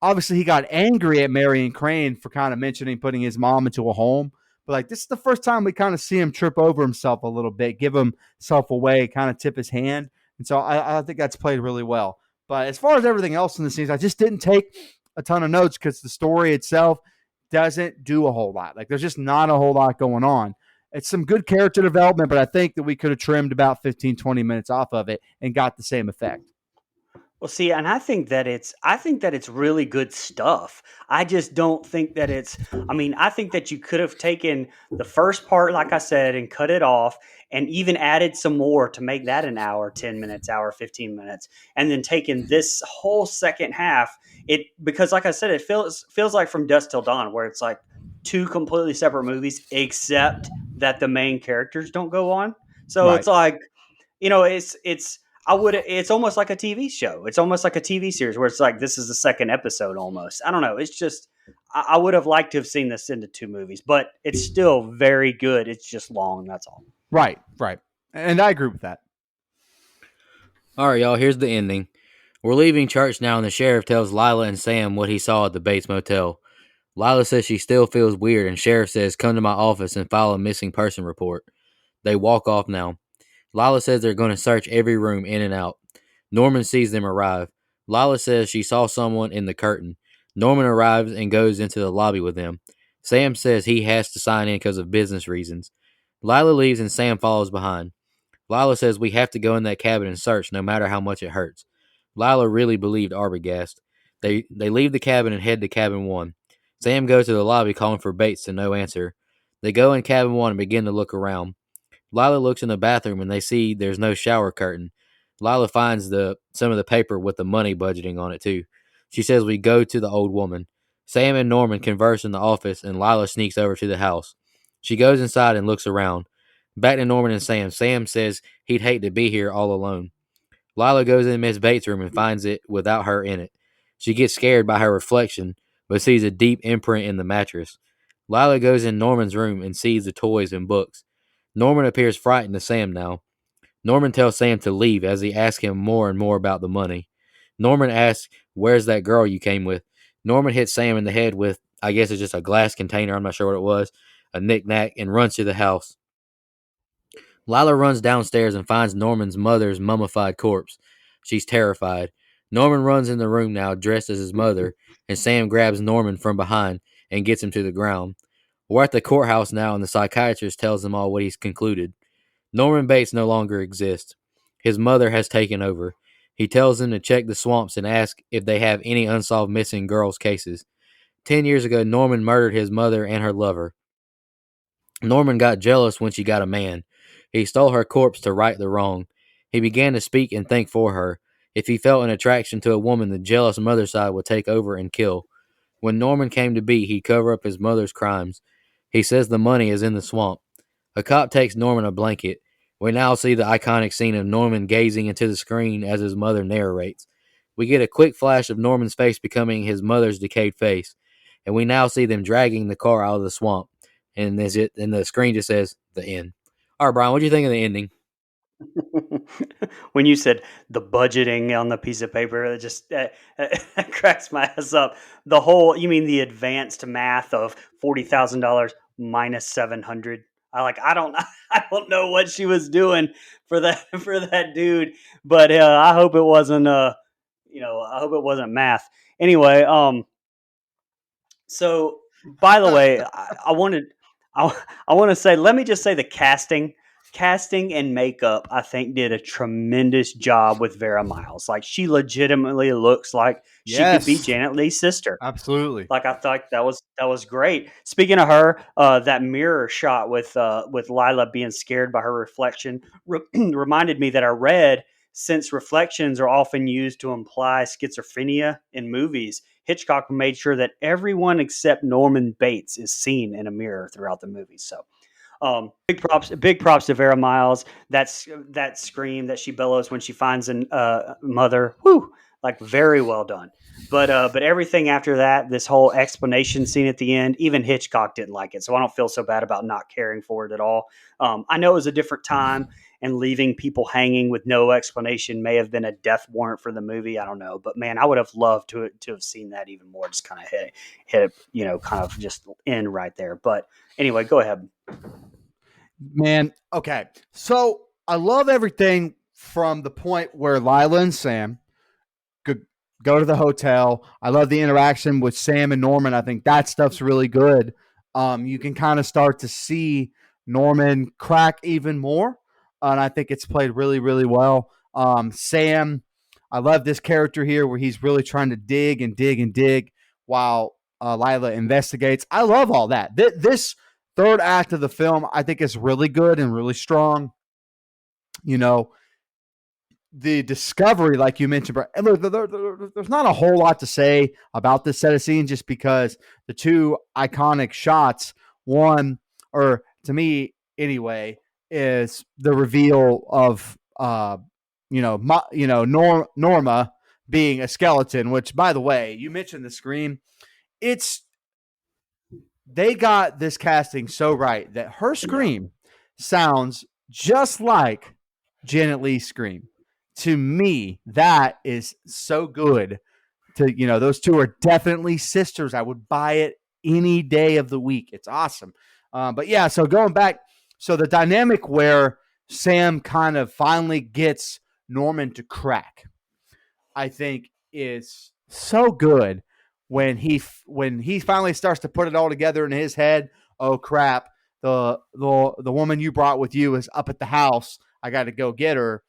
obviously, he got angry at Marion Crane for kind of mentioning putting his mom into a home. But, like, this is the first time we kind of see him trip over himself a little bit, give himself away, kind of tip his hand. And so I think that's played really well. But as far as everything else in the scenes, I just didn't take a ton of notes because the story itself doesn't do a whole lot. Like, there's just not a whole lot going on. It's some good character development, but I think that we could have trimmed about 15, 20 minutes off of it and got the same effect. Well, see, and I think that it's really good stuff. I just don't think that I think that you could have taken the first part, like I said, and cut it off and even added some more to make that an hour, 10 minutes, hour, 15 minutes, and then taken this whole second half. Because like I said, it feels like From Dusk Till Dawn, where it's like two completely separate movies, except that the main characters don't go on. So It's like, it's almost like a TV show. It's almost like a TV series where it's like, this is the second episode almost. I don't know. It's just, I would have liked to have seen this into two movies, but it's still very good. It's just long. That's all. Right. And I agree with that. All right, y'all, here's the ending. We're leaving church now, and the sheriff tells Lila and Sam what he saw at the Bates Motel. Lila says she still feels weird, and sheriff says, come to my office and file a missing person report. They walk off now. Lila says they're going to search every room in and out. Norman sees them arrive. Lila says she saw someone in the curtain. Norman arrives and goes into the lobby with them. Sam says he has to sign in because of business reasons. Lila leaves and Sam follows behind. Lila says we have to go in that cabin and search no matter how much it hurts. Lila really believed Arbogast. They leave the cabin and head to cabin 1. Sam goes to the lobby calling for Bates to no answer. They go in cabin 1 and begin to look around. Lila looks in the bathroom and they see there's no shower curtain. Lila finds some of the paper with the money budgeting on it too. She says we go to the old woman. Sam and Norman converse in the office and Lila sneaks over to the house. She goes inside and looks around. Back to Norman and Sam. Sam says he'd hate to be here all alone. Lila goes in Miss Bates' room and finds it without her in it. She gets scared by her reflection, but sees a deep imprint in the mattress. Lila goes in Norman's room and sees the toys and books. Norman appears frightened to Sam now. Norman tells Sam to leave as he asks him more and more about the money. Norman asks, where's that girl you came with? Norman hits Sam in the head with, I guess it's just a glass container, I'm not sure what it was, a knick-knack, and runs to the house. Lila runs downstairs and finds Norman's mother's mummified corpse. She's terrified. Norman runs in the room now, dressed as his mother, and Sam grabs Norman from behind and gets him to the ground. We're at the courthouse now, and the psychiatrist tells them all what he's concluded. Norman Bates no longer exists. His mother has taken over. He tells them to check the swamps and ask if they have any unsolved missing girls cases. 10 years ago, Norman murdered his mother and her lover. Norman got jealous when she got a man. He stole her corpse to right the wrong. He began to speak and think for her. If he felt an attraction to a woman, the jealous mother side would take over and kill. When Norman came to be, he'd cover up his mother's crimes. He says the money is in the swamp. A cop takes Norman a blanket. We now see the iconic scene of Norman gazing into the screen as his mother narrates. We get a quick flash of Norman's face becoming his mother's decayed face, and we now see them dragging the car out of the swamp. And the screen just says the end. All right, Brian, what do you think of the ending? When you said the budgeting on the piece of paper, it just cracks my ass up. You mean the advanced math of $40,000 minus 700? I don't I don't know what she was doing for that dude, but I hope it wasn't I hope it wasn't math. Anyway, so by the way, I, I want to say, let me just say the casting and makeup, I think, did a tremendous job with Vera Miles. Like, she legitimately looks like she could be Yes, Janet Leigh's sister. absolutely. Like, I thought that was great. Speaking of her, that mirror shot with Lila being scared by her reflection reminded me that I read, since reflections are often used to imply schizophrenia in movies, Hitchcock made sure that everyone except Norman Bates is seen in a mirror throughout the movie. So, big props to Vera Miles. That scream that she bellows when she finds a mother. Whoo, like, very well done. But everything after that, this whole explanation scene at the end, even Hitchcock didn't like it. So I don't feel so bad about not caring for it at all. I know it was a different time, and leaving people hanging with no explanation may have been a death warrant for the movie. I don't know, but man, I would have loved to have seen that even more. Just kind of hit kind of just end right there. But anyway, go ahead. Man, okay. So I love everything from the point where Lila and Sam go to the hotel. I love the interaction with Sam and Norman. I think that stuff's really good. You can kind of start to see Norman crack even more, and I think it's played really, really well. Sam, I love this character here where he's really trying to dig and dig and dig while Lila investigates. I love all that. This third act of the film, I think, is really good and really strong. You know, the discovery, like you mentioned, and look, there's not a whole lot to say about this set of scenes, just because the two iconic shots, one, or to me anyway, is the reveal of Norma being a skeleton. Which, by the way, you mentioned the scream. It's They got this casting so right that her scream sounds just like Janet Leigh's scream. To me, that is so good. Those two are definitely sisters. I would buy it any day of the week. It's awesome. But yeah, so going back, so the dynamic where Sam kind of finally gets Norman to crack, I think, is so good when he finally starts to put it all together in his head. Oh crap! The woman you brought with you is up at the house. I got to go get her.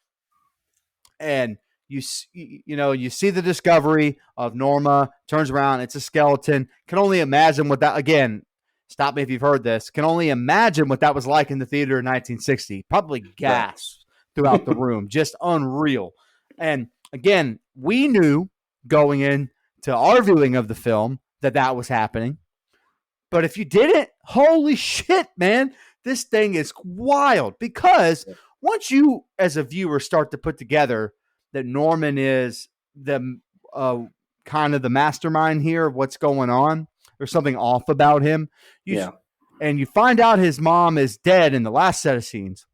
And you see the discovery of Norma. Turns around, it's a skeleton. Can only imagine what that, again. Stop me if you've heard this. Can only imagine what that was like in the theater in 1960. Probably gasps throughout the room. Just unreal. And again, we knew going in to our viewing of the film that was happening. But if you didn't, holy shit, man, this thing is wild. Because once you, as a viewer, start to put together that Norman is the kind of the mastermind here of what's going on, there's something off about him. And you find out his mom is dead in the last set of scenes.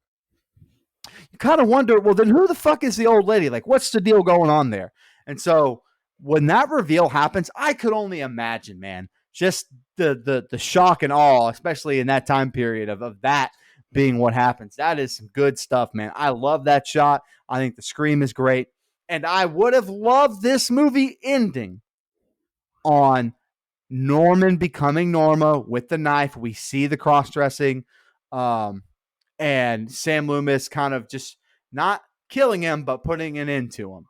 You kind of wonder, well, then who the fuck is the old lady? Like, what's the deal going on there? And so when that reveal happens, I could only imagine, man, just the shock and awe, especially in that time period of that being what happens. That is some good stuff, man. I love that shot. I think the scream is great. And I would have loved this movie ending on Norman becoming Norma with the knife. We see the cross-dressing, and Sam Loomis kind of just not killing him, but putting an end to him.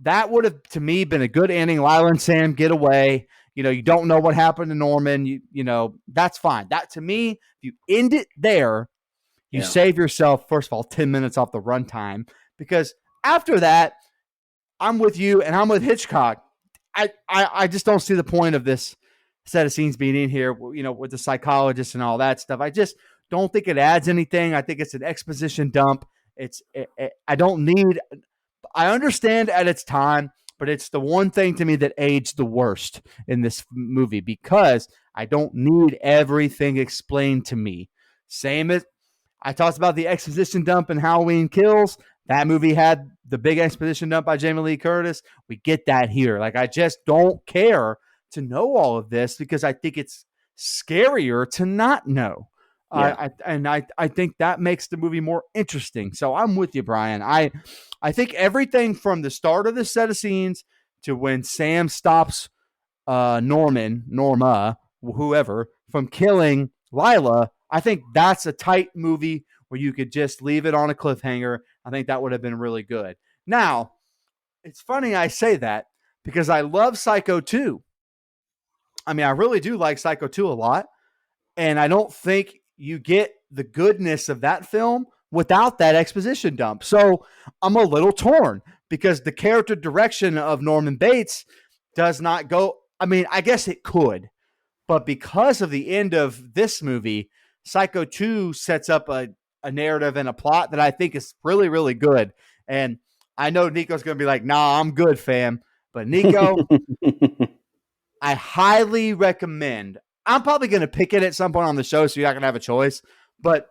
That would have, to me, been a good ending. Lila and Sam get away. You don't know what happened to Norman. You know, that's fine. That, to me, if you end it there, you save yourself, first of all, 10 minutes off the runtime. Because after that, I'm with you and I'm with Hitchcock. I just don't see the point of this set of scenes being in here, with the psychologist and all that stuff. I just don't think it adds anything. I think it's an exposition dump. I understand at its time, but it's the one thing to me that aged the worst in this movie, because I don't need everything explained to me. Same as I talked about the exposition dump in Halloween Kills. That movie had the big exposition dump by Jamie Lee Curtis. We get that here. Like, I just don't care to know all of this, because I think it's scarier to not know. I think that makes the movie more interesting. So I'm with you, Brian. I think everything from the start of the set of scenes to when Sam stops Norma, whoever, from killing Lila, I think that's a tight movie where you could just leave it on a cliffhanger. I think that would have been really good. Now, it's funny I say that because I love Psycho 2. I mean, I really do like Psycho 2 a lot. And I don't think you get the goodness of that film without that exposition dump. So I'm a little torn because the character direction of Norman Bates does not go. I mean, I guess it could, but because of the end of this movie, Psycho 2 sets up a narrative and a plot that I think is really, really good. And I know Nico's going to be like, nah, I'm good, fam. But Nico, I highly recommend. I'm probably going to pick it at some point on the show, so you're not going to have a choice. But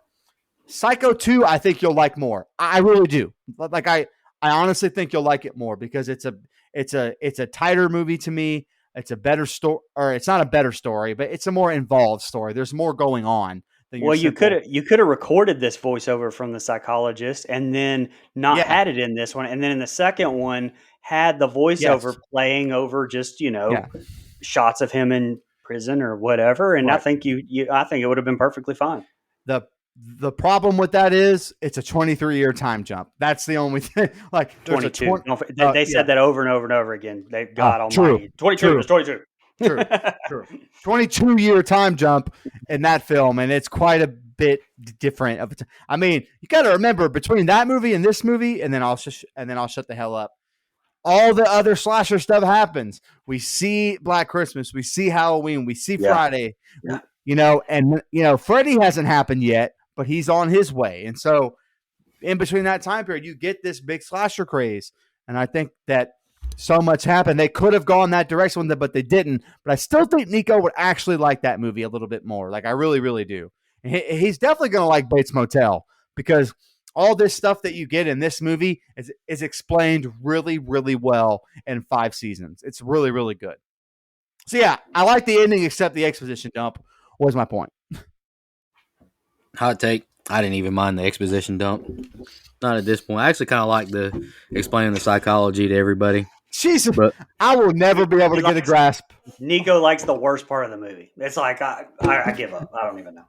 Psycho 2, I think you'll like more. I really do. Like I honestly think you'll like it more because it's a tighter movie to me. It's a better story, or it's not a better story, but it's a more involved story. There's more going on. Well, you could have recorded this voiceover from the psychologist and then not had it in this one, and then in the second one had the voiceover playing over just shots of him in prison or whatever. And I think I think it would have been perfectly fine. The problem with that is it's a 23-year time jump. That's the only thing. Like 22. They said that over and over and over again. God almighty. 22. It's 22. True. 22-year time jump in that film, and it's quite a bit different. I mean, you got to remember between that movie and this movie, and then I'll shut the hell up. All the other slasher stuff happens. We see Black Christmas, we see Halloween, we see Friday. And Freddy hasn't happened yet, but he's on his way. And so, in between that time period, you get this big slasher craze, and I think that. So much happened. They could have gone that direction, but they didn't. But I still think Nico would actually like that movie a little bit more. Like, I really, really do. And he's definitely going to like Bates Motel because all this stuff that you get in this movie is explained really, really well in 5 seasons. It's really, really good. So, yeah, I like the ending except the exposition dump was my point. Hot take. I didn't even mind the exposition dump. Not at this point. I actually kind of like the explaining the psychology to everybody. Jesus, but I will never be able to get a grasp. Nico likes the worst part of the movie. It's like I give up. I don't even know.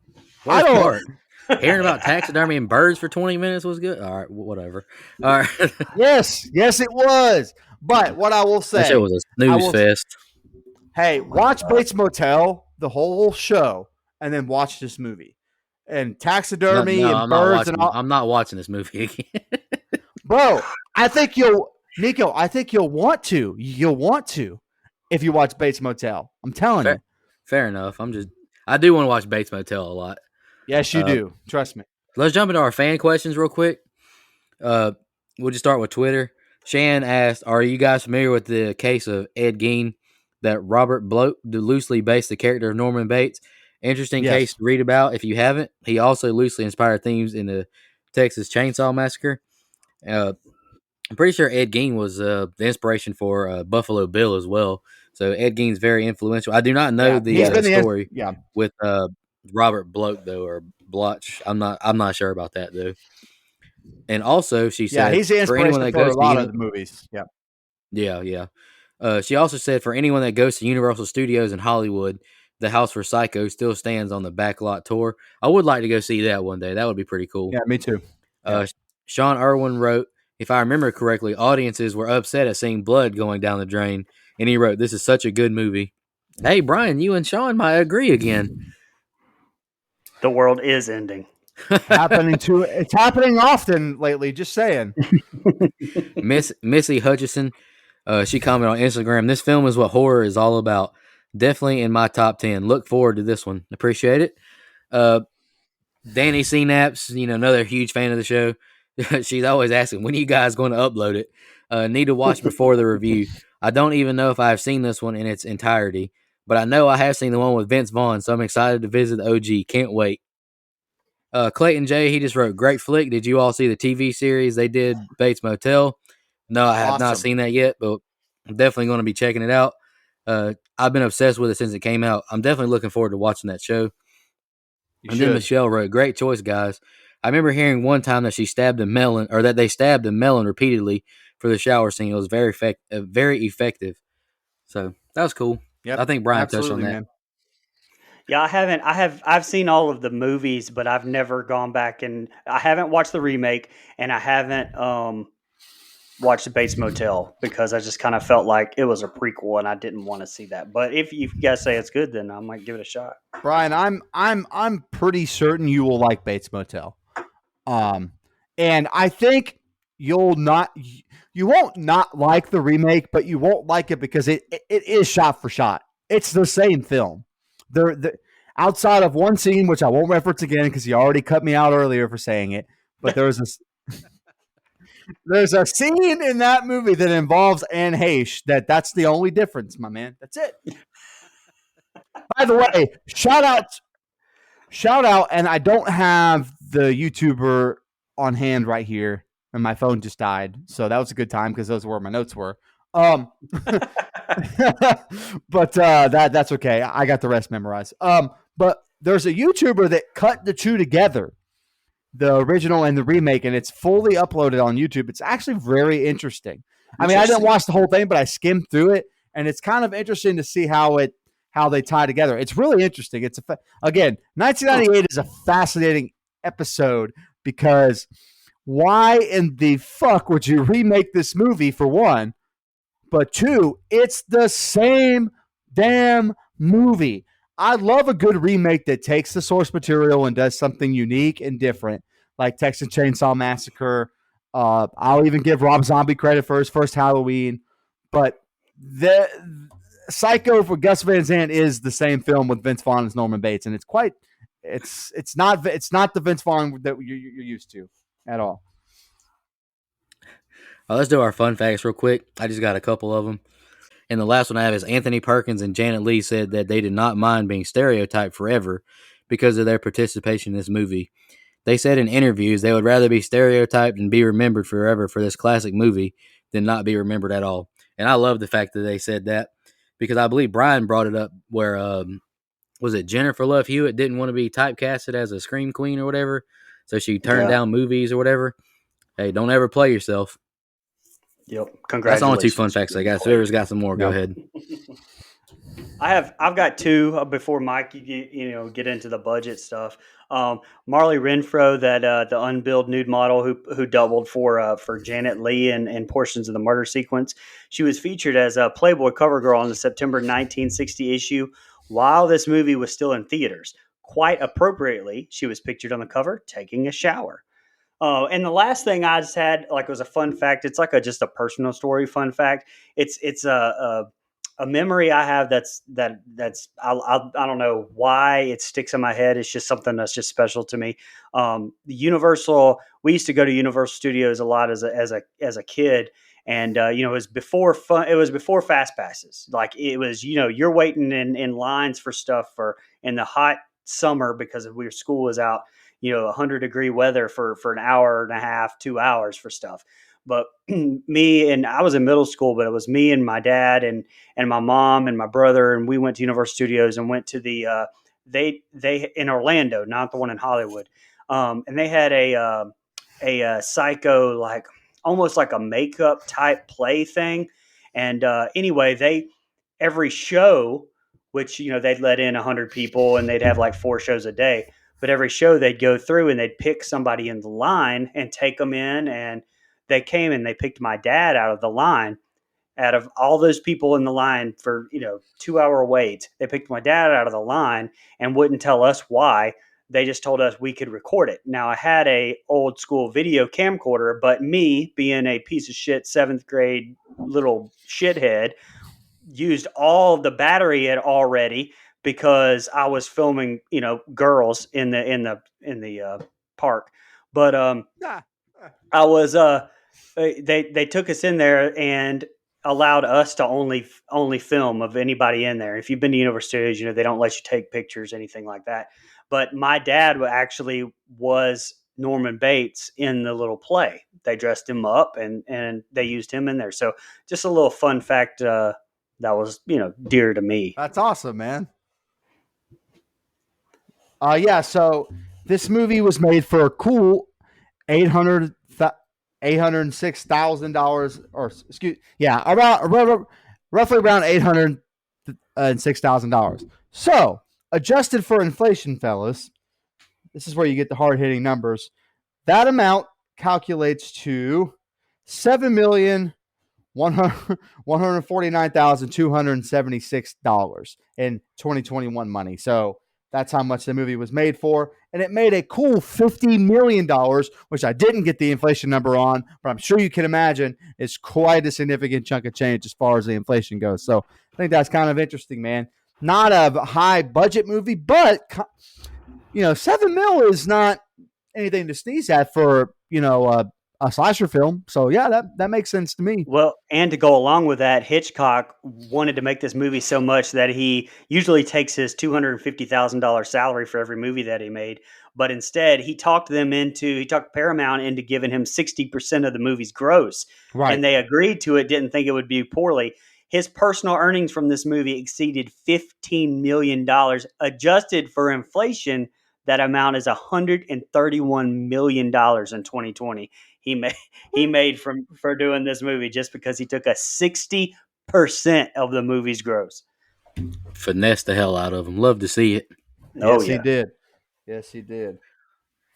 I don't. Hearing about taxidermy and birds for 20 minutes was good. All right, whatever. All right. Yes, it was. But what I will say, that show was a snooze fest. Hey, watch Bates Motel, the whole show, and then watch this movie. And taxidermy and birds and all. I'm not watching this movie again. Bro, I think you'll want to. You'll want to if you watch Bates Motel. I'm telling you. Fair enough. I do want to watch Bates Motel a lot. Yes, you do. Trust me. Let's jump into our fan questions real quick. We'll just start with Twitter. Shan asked, are you guys familiar with the case of Ed Gein that Robert Bloch loosely based the character of Norman Bates? Interesting case to read about if you haven't. He also loosely inspired themes in the Texas Chainsaw Massacre. I'm pretty sure Ed Gein was the inspiration for Buffalo Bill as well. So Ed Gein's very influential. I do not know the story with Robert Bloch though, or Bloch. I'm not sure about that though. And also, she said, he's the inspiration for a lot of the movies. Yeah. She also said, for anyone that goes to Universal Studios in Hollywood, the House for Psycho still stands on the backlot tour. I would like to go see that one day. That would be pretty cool. Yeah, me too. Sean Irwin wrote, if I remember correctly, audiences were upset at seeing blood going down the drain. And he wrote, this is such a good movie. Hey, Brian, you and Sean might agree again. The world is ending. It's happening often lately, just saying. Missy Hutchison, she commented on Instagram, this film is what horror is all about. Definitely in my top 10. Look forward to this one. Appreciate it. Danny Cnaps, another huge fan of the show. She's always asking, when are you guys going to upload it? Need to watch before the review. I don't even know if I've seen this one in its entirety, but I know I have seen the one with Vince Vaughn, so I'm excited to visit the OG. Can't wait. Clayton J, he just wrote, great flick. Did you all see the TV series they did, Bates Motel? No, I have not seen that yet, but I'm definitely going to be checking it out. I've been obsessed with it since it came out. I'm definitely looking forward to watching that show. And then Michelle wrote, "Great choice, guys. I remember hearing one time that she stabbed a melon, or that they stabbed a melon repeatedly for the shower scene. It was very effective. So that was cool. Yep, I think Brian touched on absolutely, that. man. Yeah, I haven't. I've seen all of the movies, but I've never gone back and I haven't watched the remake, and I haven't watched the Bates Motel because I just kind of felt like it was a prequel, and I didn't want to see that. But if you guys say it's good, then I might give it a shot. Brian, I'm pretty certain you will like Bates Motel. And I think you won't not like the remake, but you won't like it because it is shot for shot. It's the same film. Outside of one scene, which I won't reference again because you already cut me out earlier for saying it, but there's a scene in that movie that involves Anne Heche that's the only difference, my man. That's it. By the way, shout out, and I don't have the YouTuber on hand right here, and my phone just died, so that was a good time because those were where my notes were. But that's okay. I got the rest memorized. But there's a YouTuber that cut the two together, the original and the remake, and it's fully uploaded on YouTube. It's actually very interesting. I mean, I didn't watch the whole thing, but I skimmed through it, and it's kind of interesting to see how they tie together. It's really interesting. Again, 1998 is a fascinating episode because why in the fuck would you remake this movie, for one? But two, it's the same damn movie. I love a good remake that takes the source material and does something unique and different, like Texas Chainsaw Massacre. I'll even give Rob Zombie credit for his first Halloween. But the Psycho for Gus Van Sant is the same film with Vince Vaughn as Norman Bates, and it's not the Vince Vaughn that you're used to at all. Let's do our fun facts real quick. I just got a couple of them. And the last one I have is Anthony Perkins and Janet Leigh said that they did not mind being stereotyped forever because of their participation in this movie. They said in interviews they would rather be stereotyped and be remembered forever for this classic movie than not be remembered at all. And I love the fact that they said that because I believe Brian brought it up where, was it Jennifer Love Hewitt didn't want to be typecasted as a scream queen or whatever, so she turned down movies or whatever. Hey, don't ever play yourself. Yep. Congratulations. That's the only two fun facts I got. So whoever's got some more, go ahead. I've got two before Mike, get into the budget stuff. Marley Renfro, that the unbilled nude model who doubled for Janet Leigh in portions of the murder sequence. She was featured as a Playboy cover girl in the September 1960 issue while this movie was still in theaters. Quite appropriately, she was pictured on the cover taking a shower. And the last thing I just had was a fun fact. It's just a personal story fun fact. It's a memory I have that's I don't know why it sticks in my head. It's just something that's just special to me. We used to go to Universal Studios a lot as a kid. And, it was before fast passes. Like it was, you're waiting in lines for stuff in the hot summer because school was out, 100-degree weather for an hour and a half, 2 hours for stuff. But I was in middle school, but it was me and my dad and my mom and my brother. And we went to Universal Studios and went to the, they in Orlando, not the one in Hollywood. And they had a Psycho, almost like a makeup type play thing. And anyway, every show, which, they'd let in 100 people and they'd have 4 shows a day. But every show they'd go through and they'd pick somebody in the line and take them in. And they came and they picked my dad out of the line. Out of all those people in the line for, 2-hour wait, they picked my dad out of the line and wouldn't tell us why. They just told us we could record it. Now, I had a old school video camcorder, but me being a piece of shit 7th grade little shithead used all the battery it already because I was filming, girls in the park. But I was they took us in there and allowed us to only film of anybody in there. If you've been to Universal Studios, they don't let you take pictures, anything like that. But my dad actually was Norman Bates in the little play. They dressed him up and they used him in there. So just a little fun fact that was, dear to me. That's awesome, man. Yeah. So this movie was made for a cool $806,000, or roughly around $806,000. So adjusted for inflation, fellas, this is where you get the hard hitting numbers. That amount calculates to 7,149,276 in 2021 money. So that's how much the movie was made for. And it made a cool $50 million, which I didn't get the inflation number on, but I'm sure you can imagine is quite a significant chunk of change as far as the inflation goes. So I think that's kind of interesting, man. Not a high budget movie, but, 7 mil is not anything to sneeze at for, a slasher film. So yeah, that makes sense to me. Well, and to go along with that, Hitchcock wanted to make this movie so much that he usually takes his $250,000 salary for every movie that he made, but instead he talked Paramount into giving him 60% of the movie's gross. Right. And they agreed to it, didn't think it would be poorly. His personal earnings from this movie exceeded $15 million. Adjusted for inflation, that amount is $131 million in 2020. He made for doing this movie just because he took a 60% of the movie's gross. Finesse the hell out of him. Love to see it. Yes, he did. Yes, he did.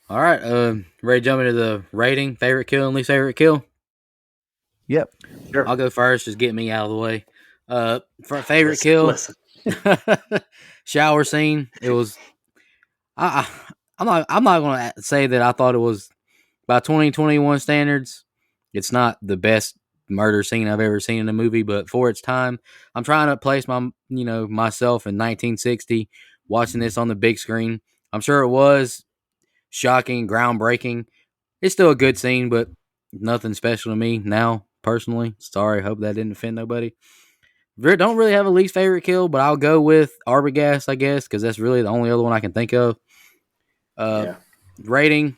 All right, ready to jump into the rating, favorite kill and least favorite kill? Yep. Sure. I'll go first, just get me out of the way. For favorite kill, shower scene. It was. I'm not going to say that I thought it was, by 2021 standards, it's not the best murder scene I've ever seen in a movie, but for its time, I'm trying to place myself in 1960, watching this on the big screen. I'm sure it was shocking, groundbreaking. It's still a good scene, but nothing special to me now, personally. Sorry, hope that didn't offend nobody. Don't really have a least favorite kill, but I'll go with Arbogast, I guess, because that's really the only other one I can think of. Rating,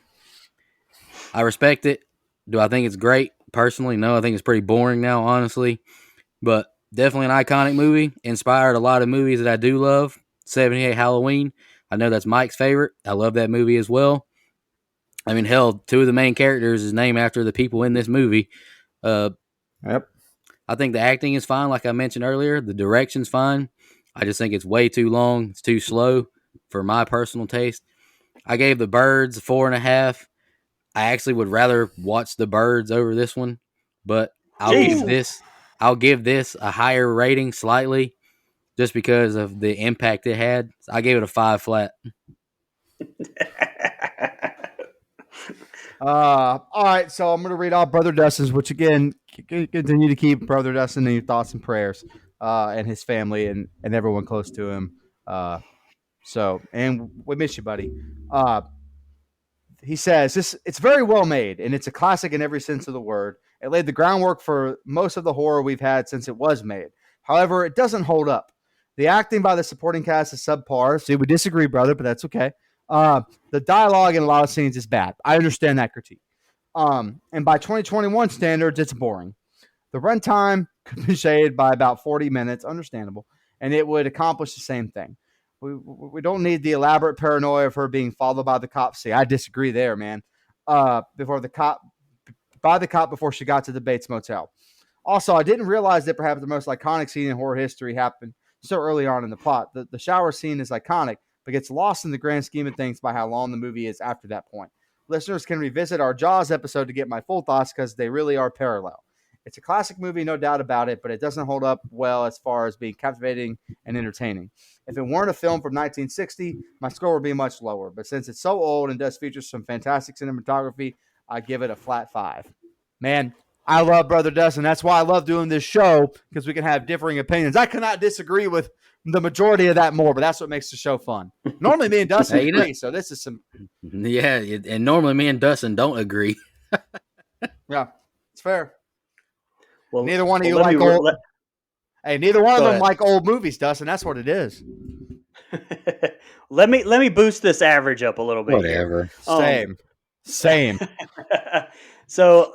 I respect it. Do I think it's great? Personally, no. I think it's pretty boring now, honestly. But definitely an iconic movie. Inspired a lot of movies that I do love. 78 Halloween. I know that's Mike's favorite. I love that movie as well. I mean, hell, two of the main characters is named after the people in this movie. Yep. I think the acting is fine, like I mentioned earlier. The direction's fine. I just think it's way too long. It's too slow for my personal taste. I gave The Birds a 4.5. I actually would rather watch The Birds over this one, but I'll give this a higher rating slightly, just because of the impact it had. I gave it a 5 flat. All right, so I'm going to read off Brother Dustin's, which again, continue to keep Brother Dustin in your thoughts and prayers, and his family and everyone close to him. And we miss you, buddy. He says, it's very well made, and it's a classic in every sense of the word. It laid the groundwork for most of the horror we've had since it was made. However, it doesn't hold up. The acting by the supporting cast is subpar. See, we disagree, brother, but that's okay. The dialogue in a lot of scenes is bad. I understand that critique. And by 2021 standards, it's boring. The runtime could be shaded by about 40 minutes, understandable, and it would accomplish the same thing. We don't need the elaborate paranoia of her being followed by the cops. See, I disagree there, man. Before she got to the Bates Motel. Also, I didn't realize that perhaps the most iconic scene in horror history happened so early on in the plot. The shower scene is iconic, but gets lost in the grand scheme of things by how long the movie is after that point. Listeners can revisit our Jaws episode to get my full thoughts because they really are parallel. It's a classic movie, no doubt about it, but it doesn't hold up well as far as being captivating and entertaining. If it weren't a film from 1960, my score would be much lower. But since it's so old and does feature some fantastic cinematography, I give it a flat 5. Man, I love Brother Dustin. That's why I love doing this show, because we can have differing opinions. I cannot disagree with the majority of that more, but that's what makes the show fun. Normally, me and Dustin agree, so this is some... Yeah, and normally me and Dustin don't agree. Yeah, it's fair. Well, neither one of you like old... neither one of them like old movies, Dustin. That's what it is. Let me boost this average up a little bit. Whatever. Same. So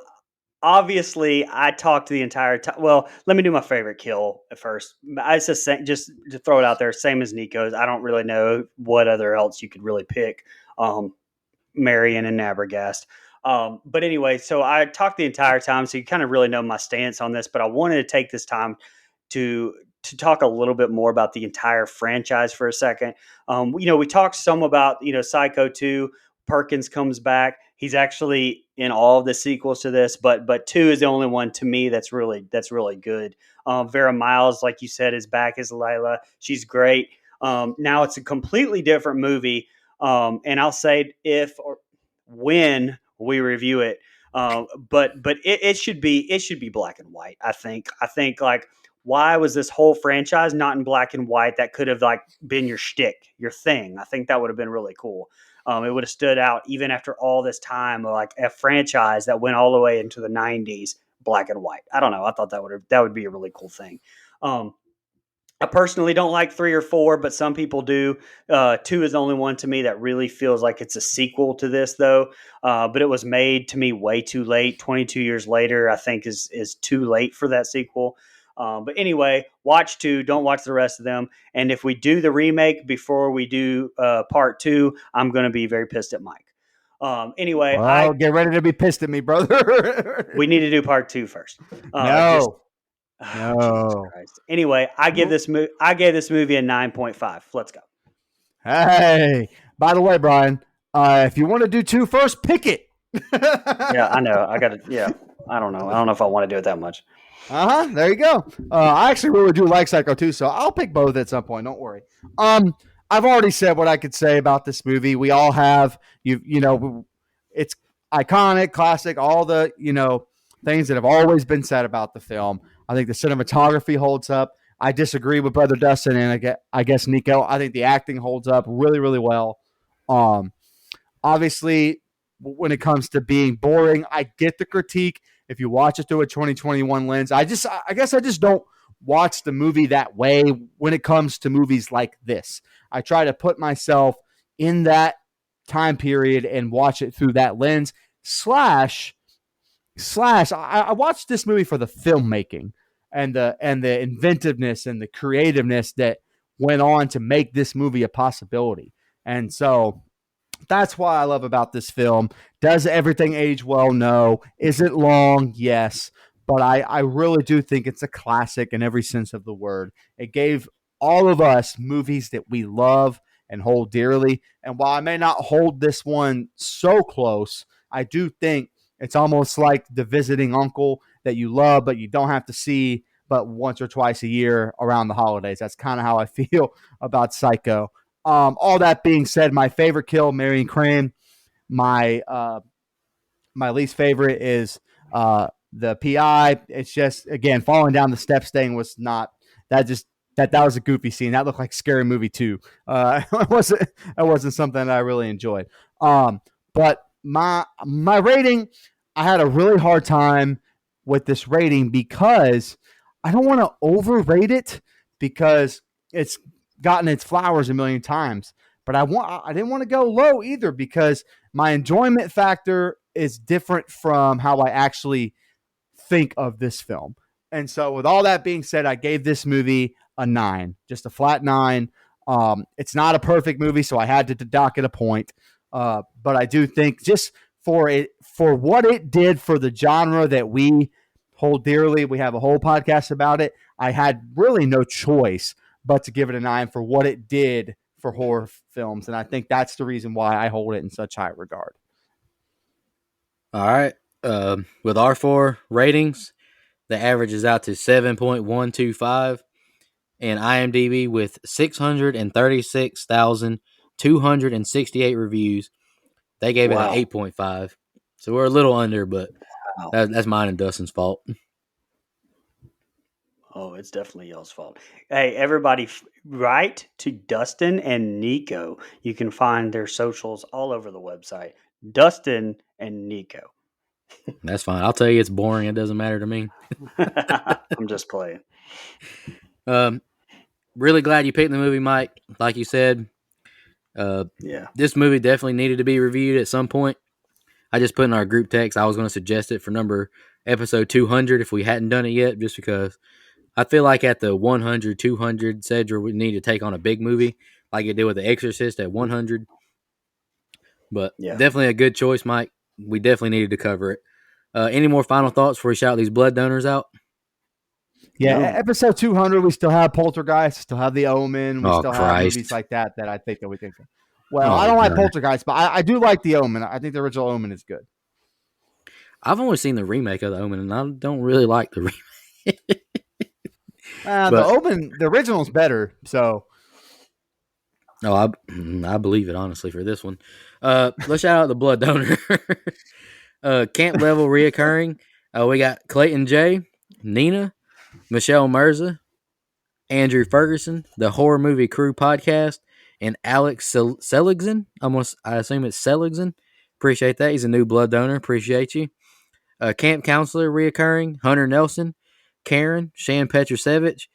obviously, I talked the entire time. Well, let me do my favorite kill at first. I just to throw it out there, same as Nico's. I don't really know what other else you could really pick. Marion and Nabergast. But anyway, so I talked the entire time, so you kind of really know my stance on this. But I wanted to take this time to talk a little bit more about the entire franchise for a second. We talked some about Psycho 2. Perkins comes back. He's actually in all of the sequels to this, but 2 is the only one to me that's really good. Vera Miles, like you said, is back as Layla. She's great. Now it's a completely different movie. And I'll say if or when we review it, but it should be black and white. I think like, why was this whole franchise not in black and white? That could have like been your shtick, your thing. I think that would have been really cool. It would have stood out even after all this time, like a franchise that went all the way into the 90s, black and white. I don't know. I thought that would be a really cool thing. I personally don't like 3 or 4, but some people do. 2 is the only one to me that really feels like it's a sequel to this, though. But it was made to me way too late. 22 years later, I think is too late for that sequel. But anyway, watch 2. Don't watch the rest of them. And if we do the remake before we do part 2, I'm going to be very pissed at Mike. Anyway, get ready to be pissed at me, brother. We need to do part 2 first. No. Jesus Christ. Anyway, I gave this movie a 9.5. Let's go. Hey, by the way, Brian, if you want to do 2 first, pick it. Yeah, I know. I don't know. I don't know if I want to do it that much. There you go. I actually really do like Psycho 2, so I'll pick both at some point. Don't worry. I've already said what I could say about this movie. We all have, it's iconic, classic, all the, things that have always been said about the film. I think the cinematography holds up. I disagree with Brother Dustin and I guess Nico. I think the acting holds up really, really well. Obviously, when it comes to being boring, I get the critique. If you watch it through a 2021 lens, I guess I just don't watch the movie that way when it comes to movies like this. I try to put myself in that time period and watch it through that lens. Slash, I watched this movie for the filmmaking and the inventiveness and the creativeness that went on to make this movie a possibility. And so that's why I love about this film. Does everything age well? No. Is it long? Yes. But I really do think it's a classic in every sense of the word. It gave all of us movies that we love and hold dearly. And while I may not hold this one so close, I do think it's almost like the visiting uncle that you love, but you don't have to see but once or twice a year around the holidays. That's kind of how I feel about Psycho. All that being said, my favorite kill, Marion Crane. My least favorite is the PI. It's just, again, falling down the steps thing was not that was a goofy scene. That looked like Scary Movie 2. It wasn't something that I really enjoyed. But my rating, I had a really hard time with this rating because I don't want to overrate it because it's gotten its flowers a million times. But I didn't want to go low either because my enjoyment factor is different from how I actually think of this film. And so with all that being said, I gave this movie a 9, just a flat 9. It's not a perfect movie, so I had to dock it a point. But I do think just for what it did for the genre that we hold dearly, we have a whole podcast about it. I had really no choice but to give it a 9 for what it did for horror films. And I think that's the reason why I hold it in such high regard. All right. With our 4 ratings, the average is out to 7.125, and IMDb with 636,268 reviews, they gave it an 8.5. So we're a little under, but that's mine and Dustin's fault. Oh, it's definitely y'all's fault. Hey, everybody, write to Dustin and Nico. You can find their socials all over the website. Dustin and Nico. That's fine. I'll tell you it's boring. It doesn't matter to me. I'm just playing. Really glad you picked the movie, Mike. Like you said, this movie definitely needed to be reviewed at some point. I just put in our group text I was going to suggest it for number episode 200 if we hadn't done it yet, just because I feel like at the 100, 200, Cedric would need to take on a big movie like it did with The Exorcist at 100. But definitely a good choice, Mike. We definitely needed to cover it. Any more final thoughts before we shout these blood donors out? Yeah, episode 200, we still have Poltergeist, still have The Omen, we still have movies like that I think that we can. Well, I don't like Poltergeist, but I do like The Omen. I think the original Omen is good. I've only seen the remake of The Omen, and I don't really like the remake. The Omen, the original is better, so. No, I believe it, honestly, for this one. Let's shout out the blood donor. Camp level reoccurring. We got Clayton J, Nina, Michelle Mirza, Andrew Ferguson, the Horror Movie Crew podcast, and Alex Seligson. I assume it's Seligson. Appreciate that. He's a new blood donor. Appreciate you. Camp counselor reoccurring, Hunter Nelson, Karen, Shan Petrusevich,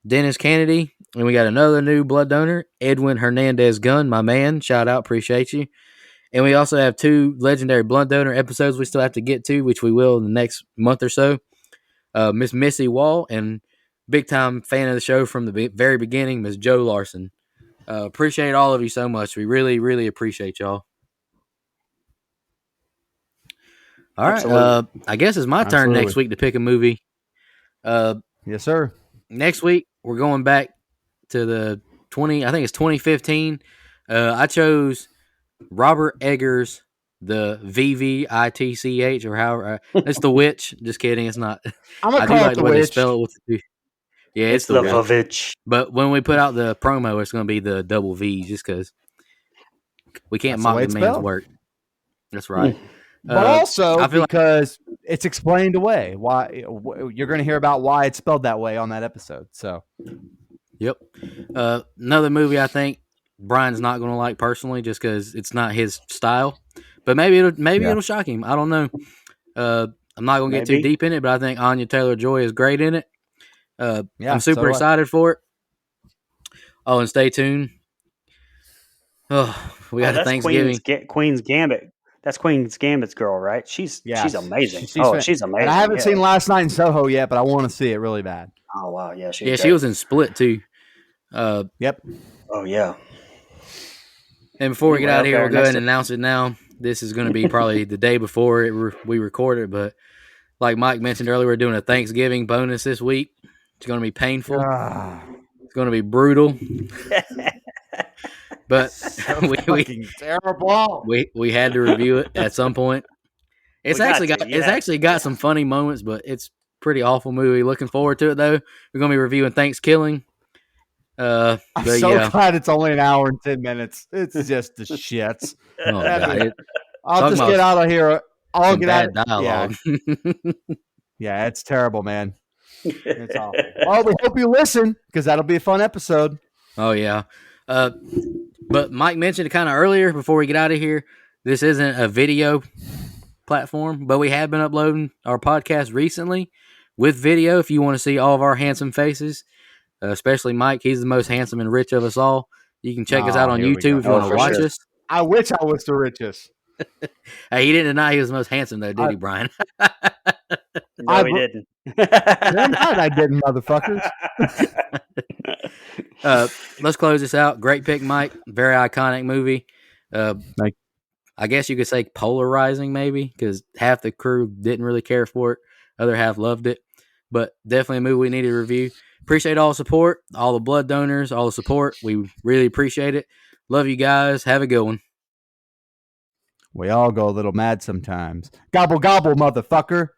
Dennis Kennedy, and we got another new blood donor, Edwin Hernandez Gunn, my man. Shout out. Appreciate you. And we also have 2 legendary blood donor episodes we still have to get to, which we will in the next month or so. Miss Missy Wall and big time fan of the show from the very beginning, Miss Joe Larson. Appreciate all of you so much. We really, really appreciate y'all. All right. I guess it's my turn next week to pick a movie. Yes, sir. Next week, we're going back to the 2015. I chose Robert Eggers' The VVITCH, or however. It's The Witch. Just kidding. It's not. I'm going to call it The Witch. Spell it with yeah, it's The Witch. But when we put out the promo, it's going to be the double V, just because we can't mock the man's work. That's right. But also because it's explained away why you're going to hear about why it's spelled that way on that episode. So, yep. Another movie I think Brian's not going to like personally, just because it's not his style. But maybe it'll shock him. I don't know. I'm not going to get too deep in it, but I think Anya Taylor-Joy is great in it. I'm super excited for it. Oh, and stay tuned. Oh, we got Thanksgiving. Queen's Gambit. That's Queen's Gambit's girl, right? She's amazing. She's amazing. And I haven't seen Last Night in Soho yet, but I want to see it really bad. Oh wow, yeah, she was in Split too. Yep. Oh yeah. And before we get out of here, we'll go ahead and announce it now. This is going to be probably the day before we record it, but like Mike mentioned earlier, we're doing a Thanksgiving bonus this week. It's going to be painful. It's going to be brutal. But we terrible. We had to review it at some point. It's actually got some funny moments, but it's pretty awful movie. Looking forward to it though. We're gonna be reviewing Thanksgiving. I'm so glad it's only an hour and 10 minutes. It's just the shits. Oh, God. I'll just get out of here. I'll get out of dialogue. Yeah, it's terrible, man. It's awful. Well, we hope you listen because that'll be a fun episode. Oh yeah. But Mike mentioned it kind of earlier before we get out of here. This isn't a video platform, but we have been uploading our podcast recently with video. If you want to see all of our handsome faces, especially Mike, he's the most handsome and rich of us all. You can check us out on YouTube if you want to watch us. I wish I was the richest. Hey, he didn't deny he was the most handsome, though, did he, Brian? No, he didn't. I didn't, motherfuckers. Let's close this out. Great pick, Mike. Very iconic movie. I guess you could say polarizing, maybe, because half the crew didn't really care for it. Other half loved it. But definitely a movie we need to review. Appreciate all the support, all the blood donors, all the support. We really appreciate it. Love you guys. Have a good one. We all go a little mad sometimes. Gobble, gobble, motherfucker.